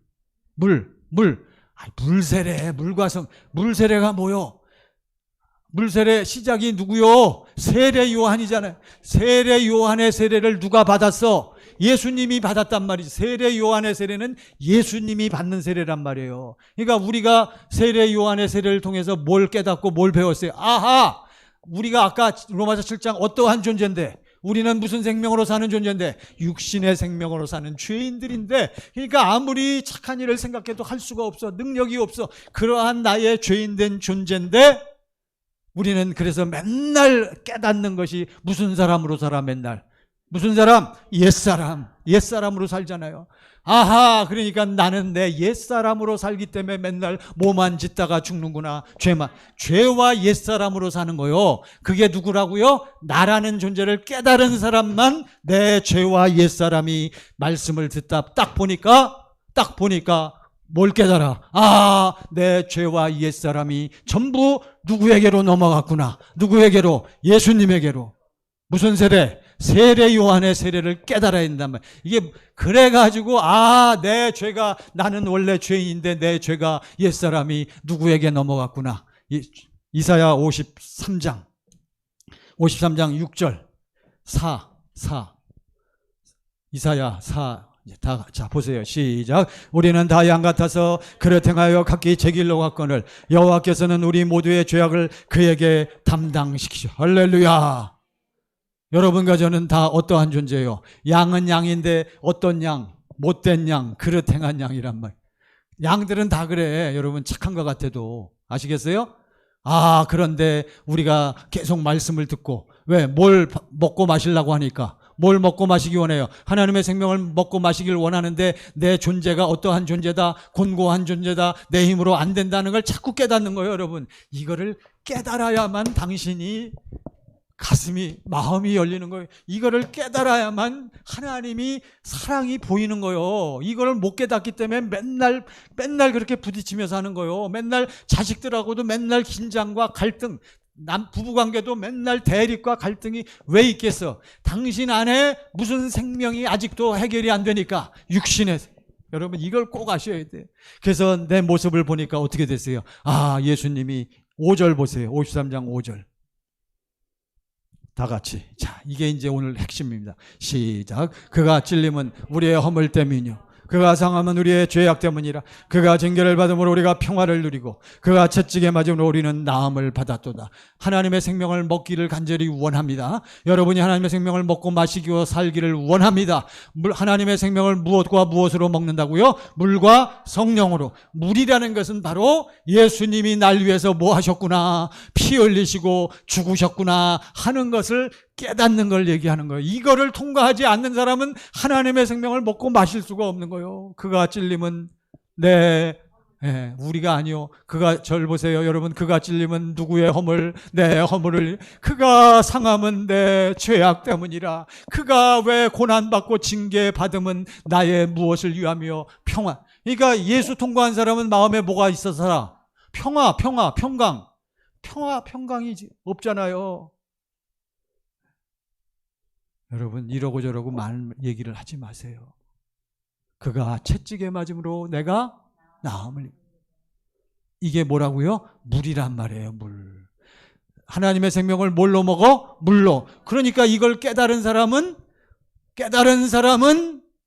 물세례, 물세례가 뭐요? 물세례 시작이 누구요? 세례 요한이잖아요. 세례 요한의 세례를 누가 받았어? 예수님이 받았단 말이지. 세례 요한의 세례는 예수님이 받는 세례란 말이에요. 그러니까 우리가 세례 요한의 세례를 통해서 뭘 깨닫고 뭘 배웠어요? 아하! 우리가 아까 로마서 7장 어떠한 존재인데, 우리는 무슨 생명으로 사는 존재인데? 육신의 생명으로 사는 죄인들인데, 그러니까 아무리 착한 일을 생각해도 할 수가 없어. 능력이 없어. 그러한 나의 죄인된 존재인데, 우리는 그래서 맨날 깨닫는 것이 무슨 사람으로 살아? 맨날 무슨 사람? 옛사람. 옛사람으로 살잖아요. 아하, 그러니까 나는 내 옛사람으로 살기 때문에 맨날 뭐만 짓다가 죽는구나. 죄와 옛사람으로 사는 거요. 그게 누구라고요? 나라는 존재를 깨달은 사람만 내 죄와 옛사람이 말씀을 듣다 딱 보니까 뭘 깨달아? 아, 내 죄와 옛사람이 전부 누구에게로 넘어갔구나. 누구에게로? 예수님에게로. 무슨 세례? 세례 요한의 세례를 깨달아야 된단 말이야. 이게 그래가지고 내 죄가, 나는 원래 죄인인데 내 죄가 옛사람이 누구에게 넘어갔구나. 이사야 53장 6절 4 이사야 4 자 보세요. 시작. 우리는 다 양 같아서 그릇 행하여 각기 제 길로 갔거늘 여호와께서는 우리 모두의 죄악을 그에게 담당시키셔. 할렐루야. 여러분과 저는 다 어떠한 존재예요? 양은 양인데 어떤 양? 못된 양, 그릇 행한 양이란 말. 양들은 다 그래. 여러분 착한 것 같아도. 아시겠어요? 그런데 우리가 계속 말씀을 듣고 왜? 뭘 먹고 마시려고 하니까. 뭘 먹고 마시기 원해요? 하나님의 생명을 먹고 마시길 원하는데 내 존재가 어떠한 존재다, 곤고한 존재다, 내 힘으로 안 된다는 걸 자꾸 깨닫는 거예요. 여러분, 이거를 깨달아야만 당신이 마음이 열리는 거예요. 이거를 깨달아야만 하나님이 사랑이 보이는 거예요. 이걸 못 깨닫기 때문에 맨날 그렇게 부딪히며 사는 거예요. 맨날 자식들하고도 맨날 긴장과 갈등, 부부관계도 맨날 대립과 갈등이 왜 있겠어? 당신 안에 무슨 생명이 아직도 해결이 안 되니까. 육신의. 여러분 이걸 꼭 아셔야 돼요. 그래서 내 모습을 보니까 어떻게 됐어요? 예수님이 5절 보세요. 53장 5절. 다 같이. 자, 이게 이제 오늘 핵심입니다. 시작. 그가 찔림은 우리의 허물 때문이요 그가 상함은 우리의 죄악 때문이라. 그가 징계를 받음으로 우리가 평화를 누리고 그가 채찍에 맞음으로 우리는 나음을 받았도다. 하나님의 생명을 먹기를 간절히 원합니다. 여러분이 하나님의 생명을 먹고 마시고 살기를 원합니다. 하나님의 생명을 무엇과 무엇으로 먹는다고요? 물과 성령으로. 물이라는 것은 바로 예수님이 날 위해서 뭐 하셨구나, 피 흘리시고 죽으셨구나 하는 것을 깨닫는 걸 얘기하는 거예요. 이거를 통과하지 않는 사람은 하나님의 생명을 먹고 마실 수가 없는 거예요. 그가 찔림은 우리가 아니요. 그가 절 보세요. 여러분, 그가 찔림은 누구의 허물? 내 허물을. 그가 상함은 내 죄악 때문이라. 그가 왜 고난받고 징계받음은 나의 무엇을 위하며 평화. 그러니까 예수 통과한 사람은 마음에 뭐가 있어서라? 평강이 없잖아요. 여러분 이러고 저러고 많은 얘기를 하지 마세요. 그가 채찍에 맞음으로 내가 나음을. 이게 뭐라고요? 물이란 말이에요. 물. 하나님의 생명을 뭘로 먹어? 물로. 그러니까 이걸 깨달은 사람은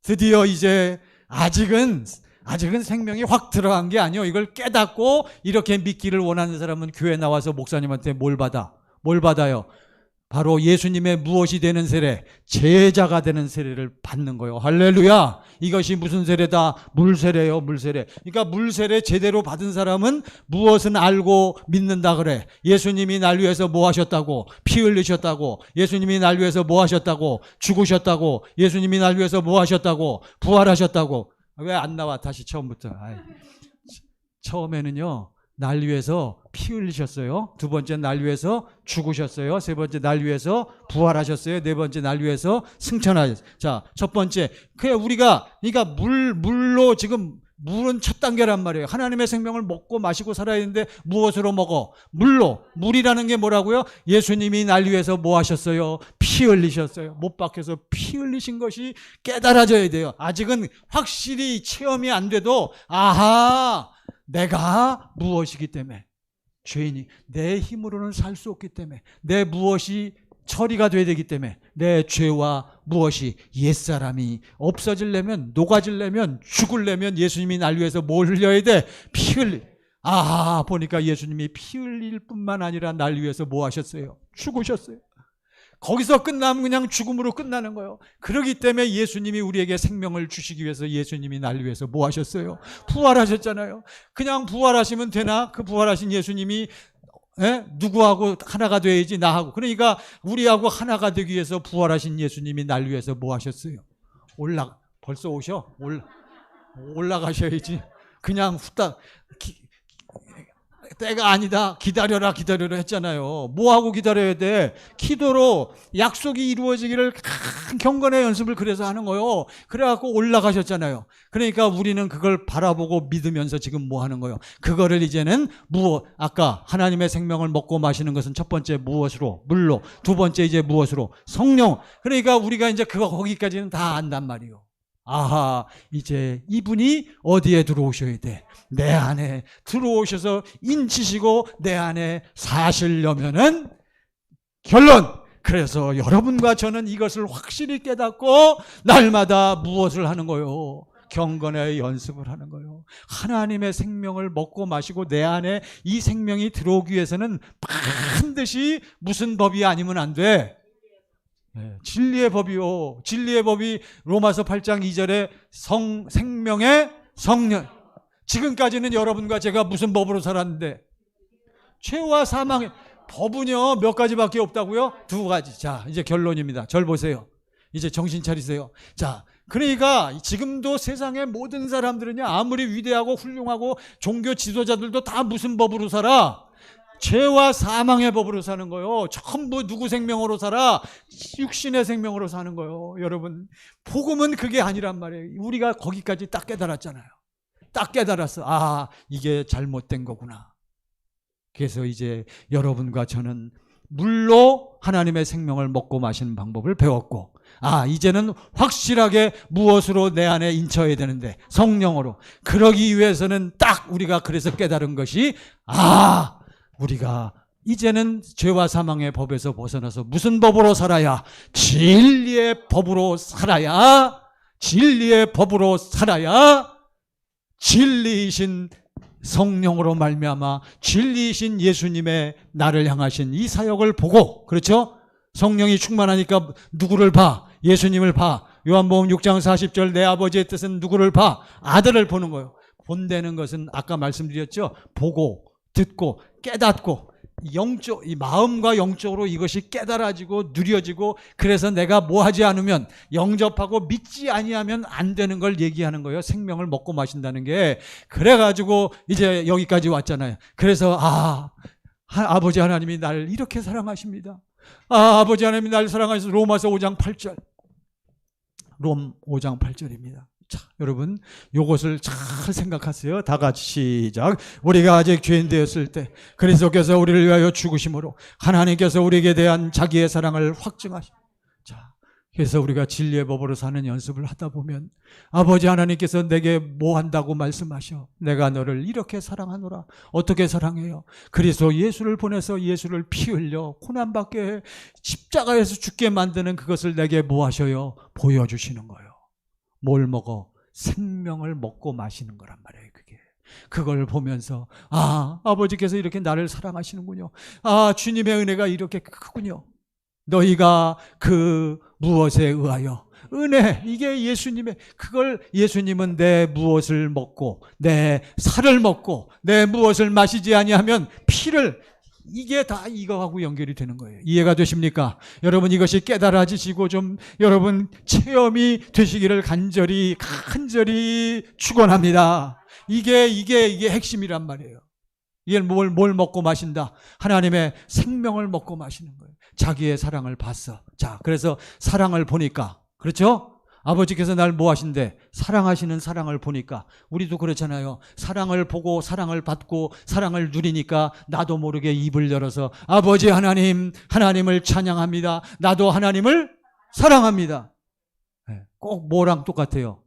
드디어 이제 아직은 생명이 확 들어간 게 아니에요. 이걸 깨닫고 이렇게 믿기를 원하는 사람은 교회 나와서 목사님한테 뭘 받아요? 바로 예수님의 무엇이 되는 세례? 제자가 되는 세례를 받는 거예요. 할렐루야. 이것이 무슨 세례다? 물세례예요. 물세례. 그러니까 물세례 제대로 받은 사람은 무엇은 알고 믿는다 그래? 예수님이 날 위해서 뭐 하셨다고? 피 흘리셨다고. 예수님이 날 위해서 뭐 하셨다고? 죽으셨다고. 예수님이 날 위해서 뭐 하셨다고? 부활하셨다고. 왜 안 나와? 다시 처음부터. 처음에는요, 날 위해서 피 흘리셨어요. 두 번째 날 위해서 죽으셨어요. 세 번째 날 위해서 부활하셨어요. 네 번째 날 위해서 승천하셨어요. 자, 첫 번째, 그러니까 물로 지금 물은 첫 단계란 말이에요. 하나님의 생명을 먹고 마시고 살아야 되는데 무엇으로 먹어? 물로. 물이라는 게 뭐라고요? 예수님이 날 위해서 뭐 하셨어요? 피 흘리셨어요. 못 박혀서 피 흘리신 것이 깨달아져야 돼요. 아직은 확실히 체험이 안 돼도 내가 무엇이기 때문에, 죄인이 내 힘으로는 살 수 없기 때문에, 내 무엇이 처리가 돼야 되기 때문에, 내 죄와 무엇이 옛사람이 없어지려면, 녹아지려면, 죽으려면 예수님이 날 위해서 뭘 흘려야 돼? 피 흘리. 보니까 예수님이 피 흘릴 뿐만 아니라 날 위해서 뭐 하셨어요? 죽으셨어요. 거기서 끝나면 그냥 죽음으로 끝나는 거예요. 그렇기 때문에 예수님이 우리에게 생명을 주시기 위해서 예수님이 날 위해서 뭐 하셨어요? 부활하셨잖아요. 그냥 부활하시면 되나? 그 부활하신 예수님이 누구하고 하나가 돼야지 나하고. 그러니까 우리하고 하나가 되기 위해서 부활하신 예수님이 날 위해서 뭐 하셨어요? 벌써 오셔? 올라가셔야지. 그냥 후딱 때가 아니다. 기다려라 했잖아요. 뭐하고 기다려야 돼? 기도로 약속이 이루어지기를 경건의 연습을 그래서 하는 거예요. 그래갖고 올라가셨잖아요. 그러니까 우리는 그걸 바라보고 믿으면서 지금 뭐 하는 거예요? 그거를 이제는 아까 하나님의 생명을 먹고 마시는 것은 첫 번째 무엇으로? 물로. 두 번째 이제 무엇으로? 성령. 그러니까 우리가 이제 거기까지는 다 안단 말이에요. 아하, 이제 이분이 어디에 들어오셔야 돼? 내 안에 들어오셔서 인치시고 내 안에 사시려면은 결론. 그래서 여러분과 저는 이것을 확실히 깨닫고 날마다 무엇을 하는 거요? 경건의 연습을 하는 거요. 하나님의 생명을 먹고 마시고 내 안에 이 생명이 들어오기 위해서는 반드시 무슨 법이 아니면 안 돼? 진리의 법이요. 진리의 법이 로마서 8장 2절에 생명의 성령. 지금까지는 여러분과 제가 무슨 법으로 살았는데? 죄와 사망의 법은요 몇 가지밖에 없다고요? 두 가지. 자, 이제 결론입니다. 절 보세요. 이제 정신 차리세요. 자, 그러니까 지금도 세상의 모든 사람들은요 아무리 위대하고 훌륭하고 종교 지도자들도 다 무슨 법으로 살아? 죄와 사망의 법으로 사는 거요. 전부 누구 생명으로 살아? 육신의 생명으로 사는 거요. 여러분, 복음은 그게 아니란 말이에요. 우리가 거기까지 딱 깨달았잖아요. 딱 깨달았어. 아, 이게 잘못된 거구나. 그래서 이제 여러분과 저는 물로 하나님의 생명을 먹고 마시는 방법을 배웠고, 이제는 확실하게 무엇으로 내 안에 인쳐야 되는데, 성령으로. 그러기 위해서는 딱 우리가 그래서 깨달은 것이 우리가 이제는 죄와 사망의 법에서 벗어나서 무슨 법으로 살아야? 진리의 법으로 살아야, 진리의 법으로 살아야 진리이신 성령으로 말미암아 진리이신 예수님의 나를 향하신 이 사역을 보고, 그렇죠? 성령이 충만하니까 누구를 봐? 예수님을 봐. 요한복음 6장 40절 내 아버지의 뜻은 누구를 봐? 아들을 보는 거예요. 본다는 것은 아까 말씀드렸죠? 보고 듣고 깨닫고 이 마음과 영적으로 이것이 깨달아지고 누려지고, 그래서 내가 뭐 하지 않으면, 영접하고 믿지 아니하면 안 되는 걸 얘기하는 거예요. 생명을 먹고 마신다는 게. 그래가지고 이제 여기까지 왔잖아요. 그래서 아버지 하나님이 나를 이렇게 사랑하십니다. 아버지 하나님이 나를 사랑하셔서 로마서 5장 8절. 롬 5장 8절입니다. 자, 여러분, 요것을 잘 생각하세요. 다 같이 시작. 우리가 아직 죄인 되었을 때 그리스도께서 우리를 위하여 죽으심으로 하나님께서 우리에게 대한 자기의 사랑을 확증하시. 자, 그래서 우리가 진리의 법으로 사는 연습을 하다 보면 아버지 하나님께서 내게 뭐 한다고 말씀하셔? 내가 너를 이렇게 사랑하노라. 어떻게 사랑해요? 그리스도 예수를 보내서 예수를 피 흘려 고난받게 십자가에서 죽게 만드는 그것을 내게 뭐 하셔요? 보여주시는 거예요. 뭘 먹어? 생명을 먹고 마시는 거란 말이에요. 그걸 보면서 아버지께서 이렇게 나를 사랑하시는군요. 주님의 은혜가 이렇게 크군요. 너희가 그 무엇에 의하여? 은혜, 이게 예수님의, 그걸 예수님은 내 무엇을 먹고 내 살을 먹고 내 무엇을 마시지 아니하면 피를, 이게 다 이거하고 연결이 되는 거예요. 이해가 되십니까? 여러분, 이것이 깨달아지시고 좀 여러분 체험이 되시기를 간절히 축원합니다. 이게 핵심이란 말이에요. 이게 뭘 먹고 마신다? 하나님의 생명을 먹고 마시는 거예요. 자기의 사랑을 봤어. 자, 그래서 사랑을 보니까, 그렇죠? 아버지께서 날 뭐 하신대? 사랑하시는 사랑을 보니까, 우리도 그렇잖아요. 사랑을 보고 사랑을 받고 사랑을 누리니까 나도 모르게 입을 열어서 아버지 하나님을 찬양합니다. 나도 하나님을 사랑합니다. 꼭 뭐랑 똑같아요?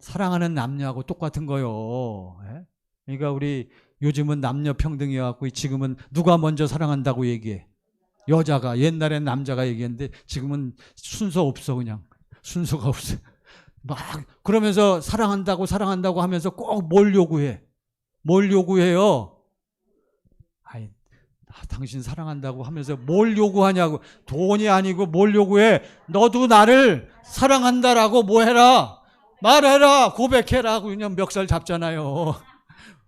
사랑하는 남녀하고 똑같은 거요. 그러니까 우리 요즘은 남녀 평등이어갖고 지금은 누가 먼저 사랑한다고 얘기해? 여자가. 옛날엔 남자가 얘기했는데 지금은 순서 없어. 그냥 순서가 없어. 막 그러면서 사랑한다고 하면서 꼭 뭘 요구해? 뭘 요구해요? 당신 사랑한다고 하면서 뭘 요구하냐고. 돈이 아니고 뭘 요구해? 너도 나를 사랑한다라고 뭐 해라? 말해라. 고백해라 하고 그냥 멱살 잡잖아요.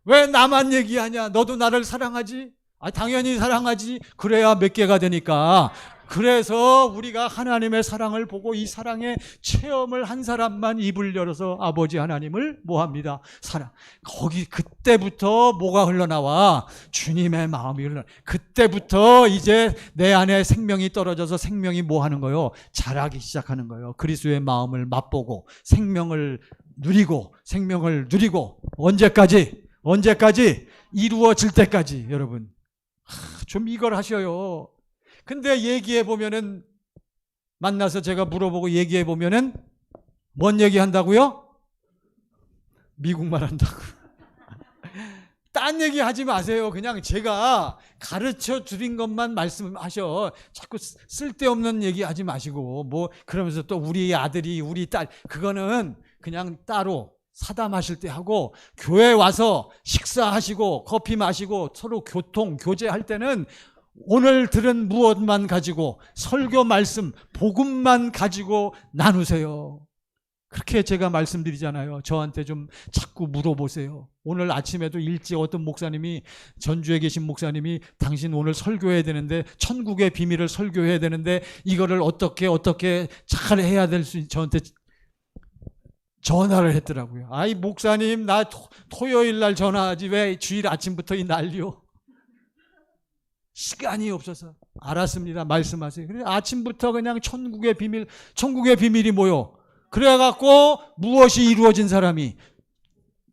왜 나만 얘기하냐? 너도 나를 사랑하지? 당연히 사랑하지. 그래야 몇 개가 되니까. 그래서 우리가 하나님의 사랑을 보고 이 사랑의 체험을 한 사람만 입을 열어서 아버지 하나님을 뭐합니다? 사랑. 거기 그때부터 뭐가 흘러나와? 주님의 마음이 흘러나. 그때부터 이제 내 안에 생명이 떨어져서 생명이 뭐 하는 거요? 자라기 시작하는 거예요. 그리스도의 마음을 맛보고 생명을 누리고 언제까지? 이루어질 때까지. 여러분 좀 이걸 하셔요. 근데 얘기해 보면은 만나서 제가 물어보고 얘기해 보면은 뭔 얘기 한다고요? 미국말 한다고. 딴 얘기 하지 마세요. 그냥 제가 가르쳐 드린 것만 말씀하셔. 자꾸 쓸데없는 얘기 하지 마시고 뭐 그러면서 또 우리 아들이 우리 딸 그거는 그냥 따로 사담하실 때 하고 교회 와서 식사하시고 커피 마시고 서로 교제할 때는 오늘 들은 무엇만 가지고 설교 말씀 복음만 가지고 나누세요. 그렇게 제가 말씀드리잖아요. 저한테 좀 자꾸 물어보세요. 오늘 아침에도 일찍 어떤 목사님이 전주에 계신 목사님이 당신 오늘 설교해야 되는데 천국의 비밀을 설교해야 되는데 이거를 어떻게 잘 해야 될 수 저한테 전화를 했더라고요. 아이 목사님 나 토요일 날 전화하지 왜 주일 아침부터 이 난리요. 시간이 없어서. 알았습니다. 말씀하세요. 그래 아침부터 그냥 천국의 비밀이 뭐요? 그래갖고 무엇이 이루어진 사람이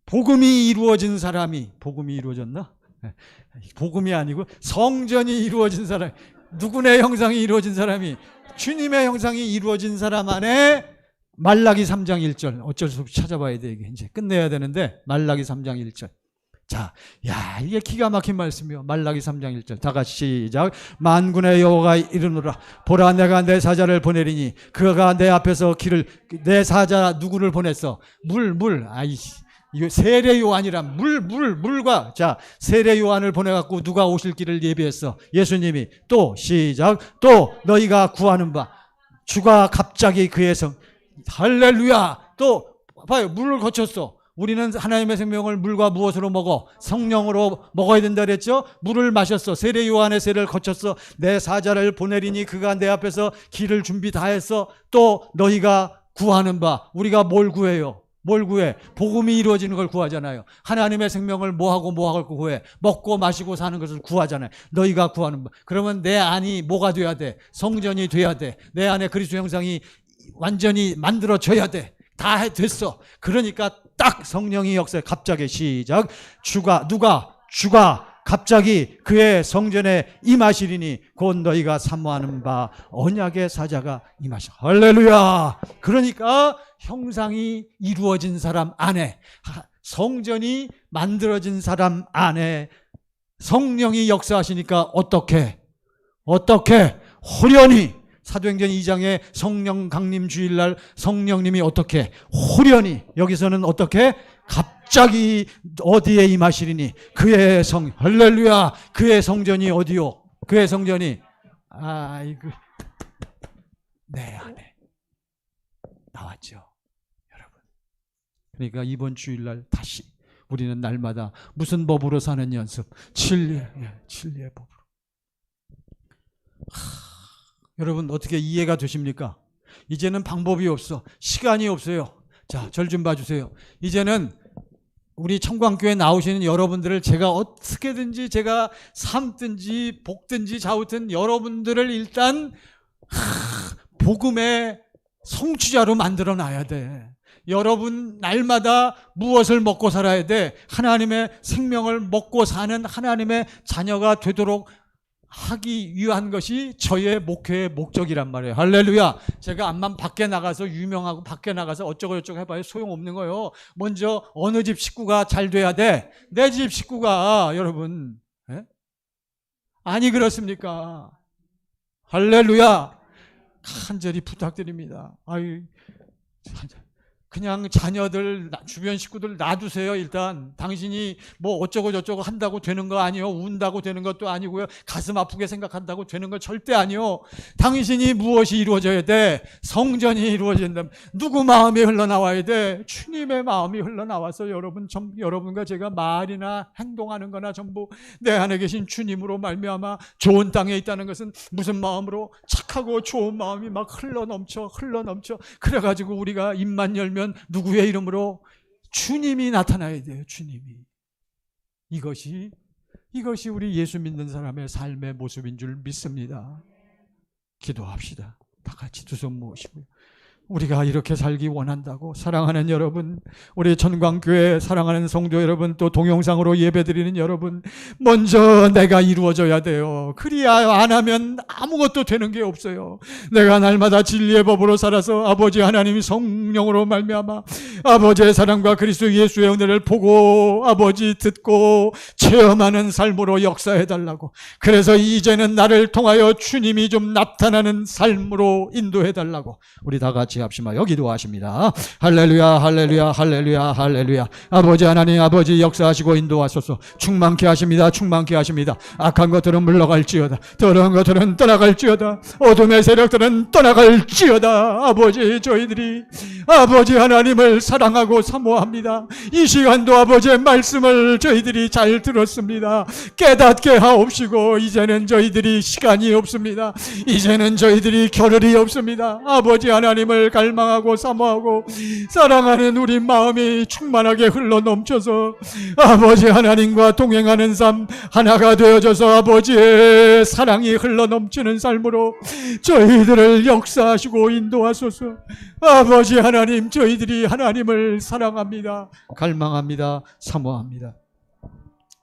복음이 이루어졌나? 복음이 아니고 성전이 이루어진 사람, 누구의 형상이 이루어진 사람이 주님의 형상이 이루어진 사람 안에 말라기 3장 1절 어쩔 수 없이 찾아봐야 돼. 이게 이제 끝내야 되는데 말라기 3장 1절. 자, 이게 기가 막힌 말씀이요. 말라기 3장 1절. 다 같이 시작. 만군의 여호와가 이르노라. 보라 내가 내 사자를 보내리니 그가 내 앞에서 내 사자 누구를 보냈어? 이거 세례 요한이라 물과 자 세례 요한을 보내갖고 누가 오실 길을 예비했어? 예수님이. 또 시작. 또 너희가 구하는 바 주가 갑자기 그의 할렐루야. 또 봐요. 물을 거쳤어. 우리는 하나님의 생명을 물과 무엇으로 먹어? 성령으로 먹어야 된다 그랬죠? 물을 마셨어. 세례 요한의 세례를 거쳤어. 내 사자를 보내리니 그가 내 앞에서 길을 준비 다 했어. 또 너희가 구하는 바 우리가 뭘 구해요? 뭘 구해? 복음이 이루어지는 걸 구하잖아요. 하나님의 생명을 뭐하고 구해? 먹고 마시고 사는 것을 구하잖아요. 너희가 구하는 바. 그러면 내 안이 뭐가 돼야 돼? 성전이 돼야 돼. 내 안에 그리스도 형상이 완전히 만들어져야 돼. 다 됐어. 그러니까 딱 성령이 역사에 갑자기 시작. 주가 갑자기 그의 성전에 임하시리니 곧 너희가 사모하는 바 언약의 사자가 임하시라. 할렐루야. 그러니까 형상이 이루어진 사람 안에 성전이 만들어진 사람 안에 성령이 역사하시니까 어떻게 호련히 사도행전 2장에 성령 강림 주일날 성령님이 어떻게 호련히 여기서는 어떻게 갑자기 어디에 임하시리니 그의 할렐루야. 그의 성전이 어디요? 그의 성전이 내 안에 나왔죠. 여러분. 그러니까 이번 주일날 다시 우리는 날마다 무슨 법으로 사는 연습? 진리의 법으로. 여러분 어떻게 이해가 되십니까? 이제는 방법이 없어. 시간이 없어요. 자, 절 좀 봐주세요. 이제는 우리 청광교회 나오시는 여러분들을 제가 어떻게든지 제가 삶든지 볶든지 좌우든 여러분들을 일단 복음의 성취자로 만들어 놔야 돼. 여러분 날마다 무엇을 먹고 살아야 돼? 하나님의 생명을 먹고 사는 하나님의 자녀가 되도록 하기 위한 것이 저의 목회의 목적이란 말이에요. 할렐루야. 제가 암만 밖에 나가서 유명하고 밖에 나가서 어쩌고 저쩌고 해봐야 소용없는 거예요. 먼저 어느 집 식구가 잘 돼야 돼? 내 집 식구가. 여러분 아니 그렇습니까? 할렐루야. 간절히 부탁드립니다. 그냥 자녀들, 주변 식구들 놔두세요. 일단 당신이 뭐 어쩌고 저쩌고 한다고 되는 거 아니요. 운다고 되는 것도 아니고요. 가슴 아프게 생각한다고 되는 거 절대 아니요. 당신이 무엇이 이루어져야 돼? 성전이 이루어진다면 누구 마음이 흘러나와야 돼? 주님의 마음이 흘러나와서 여러분과 제가 말이나 행동하는 거나 전부 내 안에 계신 주님으로 말미암아 좋은 땅에 있다는 것은 무슨 마음으로? 착하고 좋은 마음이 막 흘러넘쳐 그래가지고 우리가 입만 열면 누구의 이름으로? 주님이 나타나야 돼요. 주님이. 이것이 우리 예수 믿는 사람의 삶의 모습인 줄 믿습니다. 기도합시다. 다 같이 두 손 모으시고요. 우리가 이렇게 살기 원한다고 사랑하는 여러분, 우리 전광교회 사랑하는 성도 여러분, 또 동영상으로 예배드리는 여러분, 먼저 내가 이루어져야 돼요. 그리야 안 하면 아무것도 되는 게 없어요. 내가 날마다 진리의 법으로 살아서 아버지 하나님이 성령으로 말미암아 아버지의 사랑과 그리스도 예수의 은혜를 보고 아버지 듣고 체험하는 삶으로 역사해달라고. 그래서 이제는 나를 통하여 주님이 좀 나타나는 삶으로 인도해달라고 우리 다 같이 합시다. 기도하십니다. 할렐루야, 할렐루야, 할렐루야, 할렐루야. 아버지 하나님, 아버지 역사하시고 인도하소서. 충만케 하십니다. 충만케 하십니다. 악한 것들은 물러갈지어다. 더러운 것들은 떠나갈지어다. 어둠의 세력들은 떠나갈지어다. 아버지, 저희들이 아버지 하나님을 사랑하고 사모합니다. 이 시간도 아버지의 말씀을 저희들이 잘 들었습니다. 깨닫게 하옵시고 이제는 저희들이 시간이 없습니다. 이제는 저희들이 겨를이 없습니다. 아버지 하나님을 갈망하고 사모하고 사랑하는 우리 마음이 충만하게 흘러넘쳐서 아버지 하나님과 동행하는 삶 하나가 되어져서 아버지의 사랑이 흘러넘치는 삶으로 저희들을 역사하시고 인도하소서. 아버지 하나님, 저희들이 하나님을 사랑합니다. 갈망합니다. 사모합니다.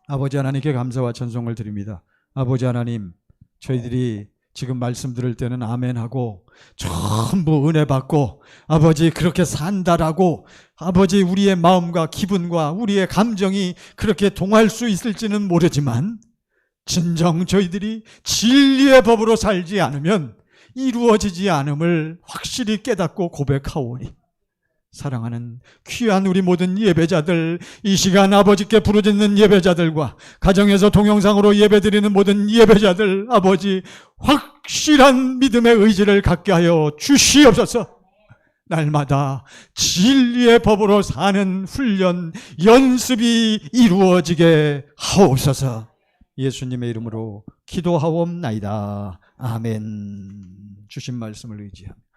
아버지 하나님께 감사와 찬송을 드립니다. 아버지 하나님, 저희들이 지금 말씀 들을 때는 아멘하고 전부 은혜 받고 아버지 그렇게 산다라고 아버지 우리의 마음과 기분과 우리의 감정이 그렇게 동할 수 있을지는 모르지만 진정 저희들이 진리의 법으로 살지 않으면 이루어지지 않음을 확실히 깨닫고 고백하오니 사랑하는 귀한 우리 모든 예배자들, 이 시간 아버지께 부르짖는 예배자들과 가정에서 동영상으로 예배드리는 모든 예배자들, 아버지 확실한 믿음의 의지를 갖게 하여 주시옵소서. 날마다 진리의 법으로 사는 훈련, 연습이 이루어지게 하옵소서. 예수님의 이름으로 기도하옵나이다. 아멘. 주신 말씀을 의지합니다.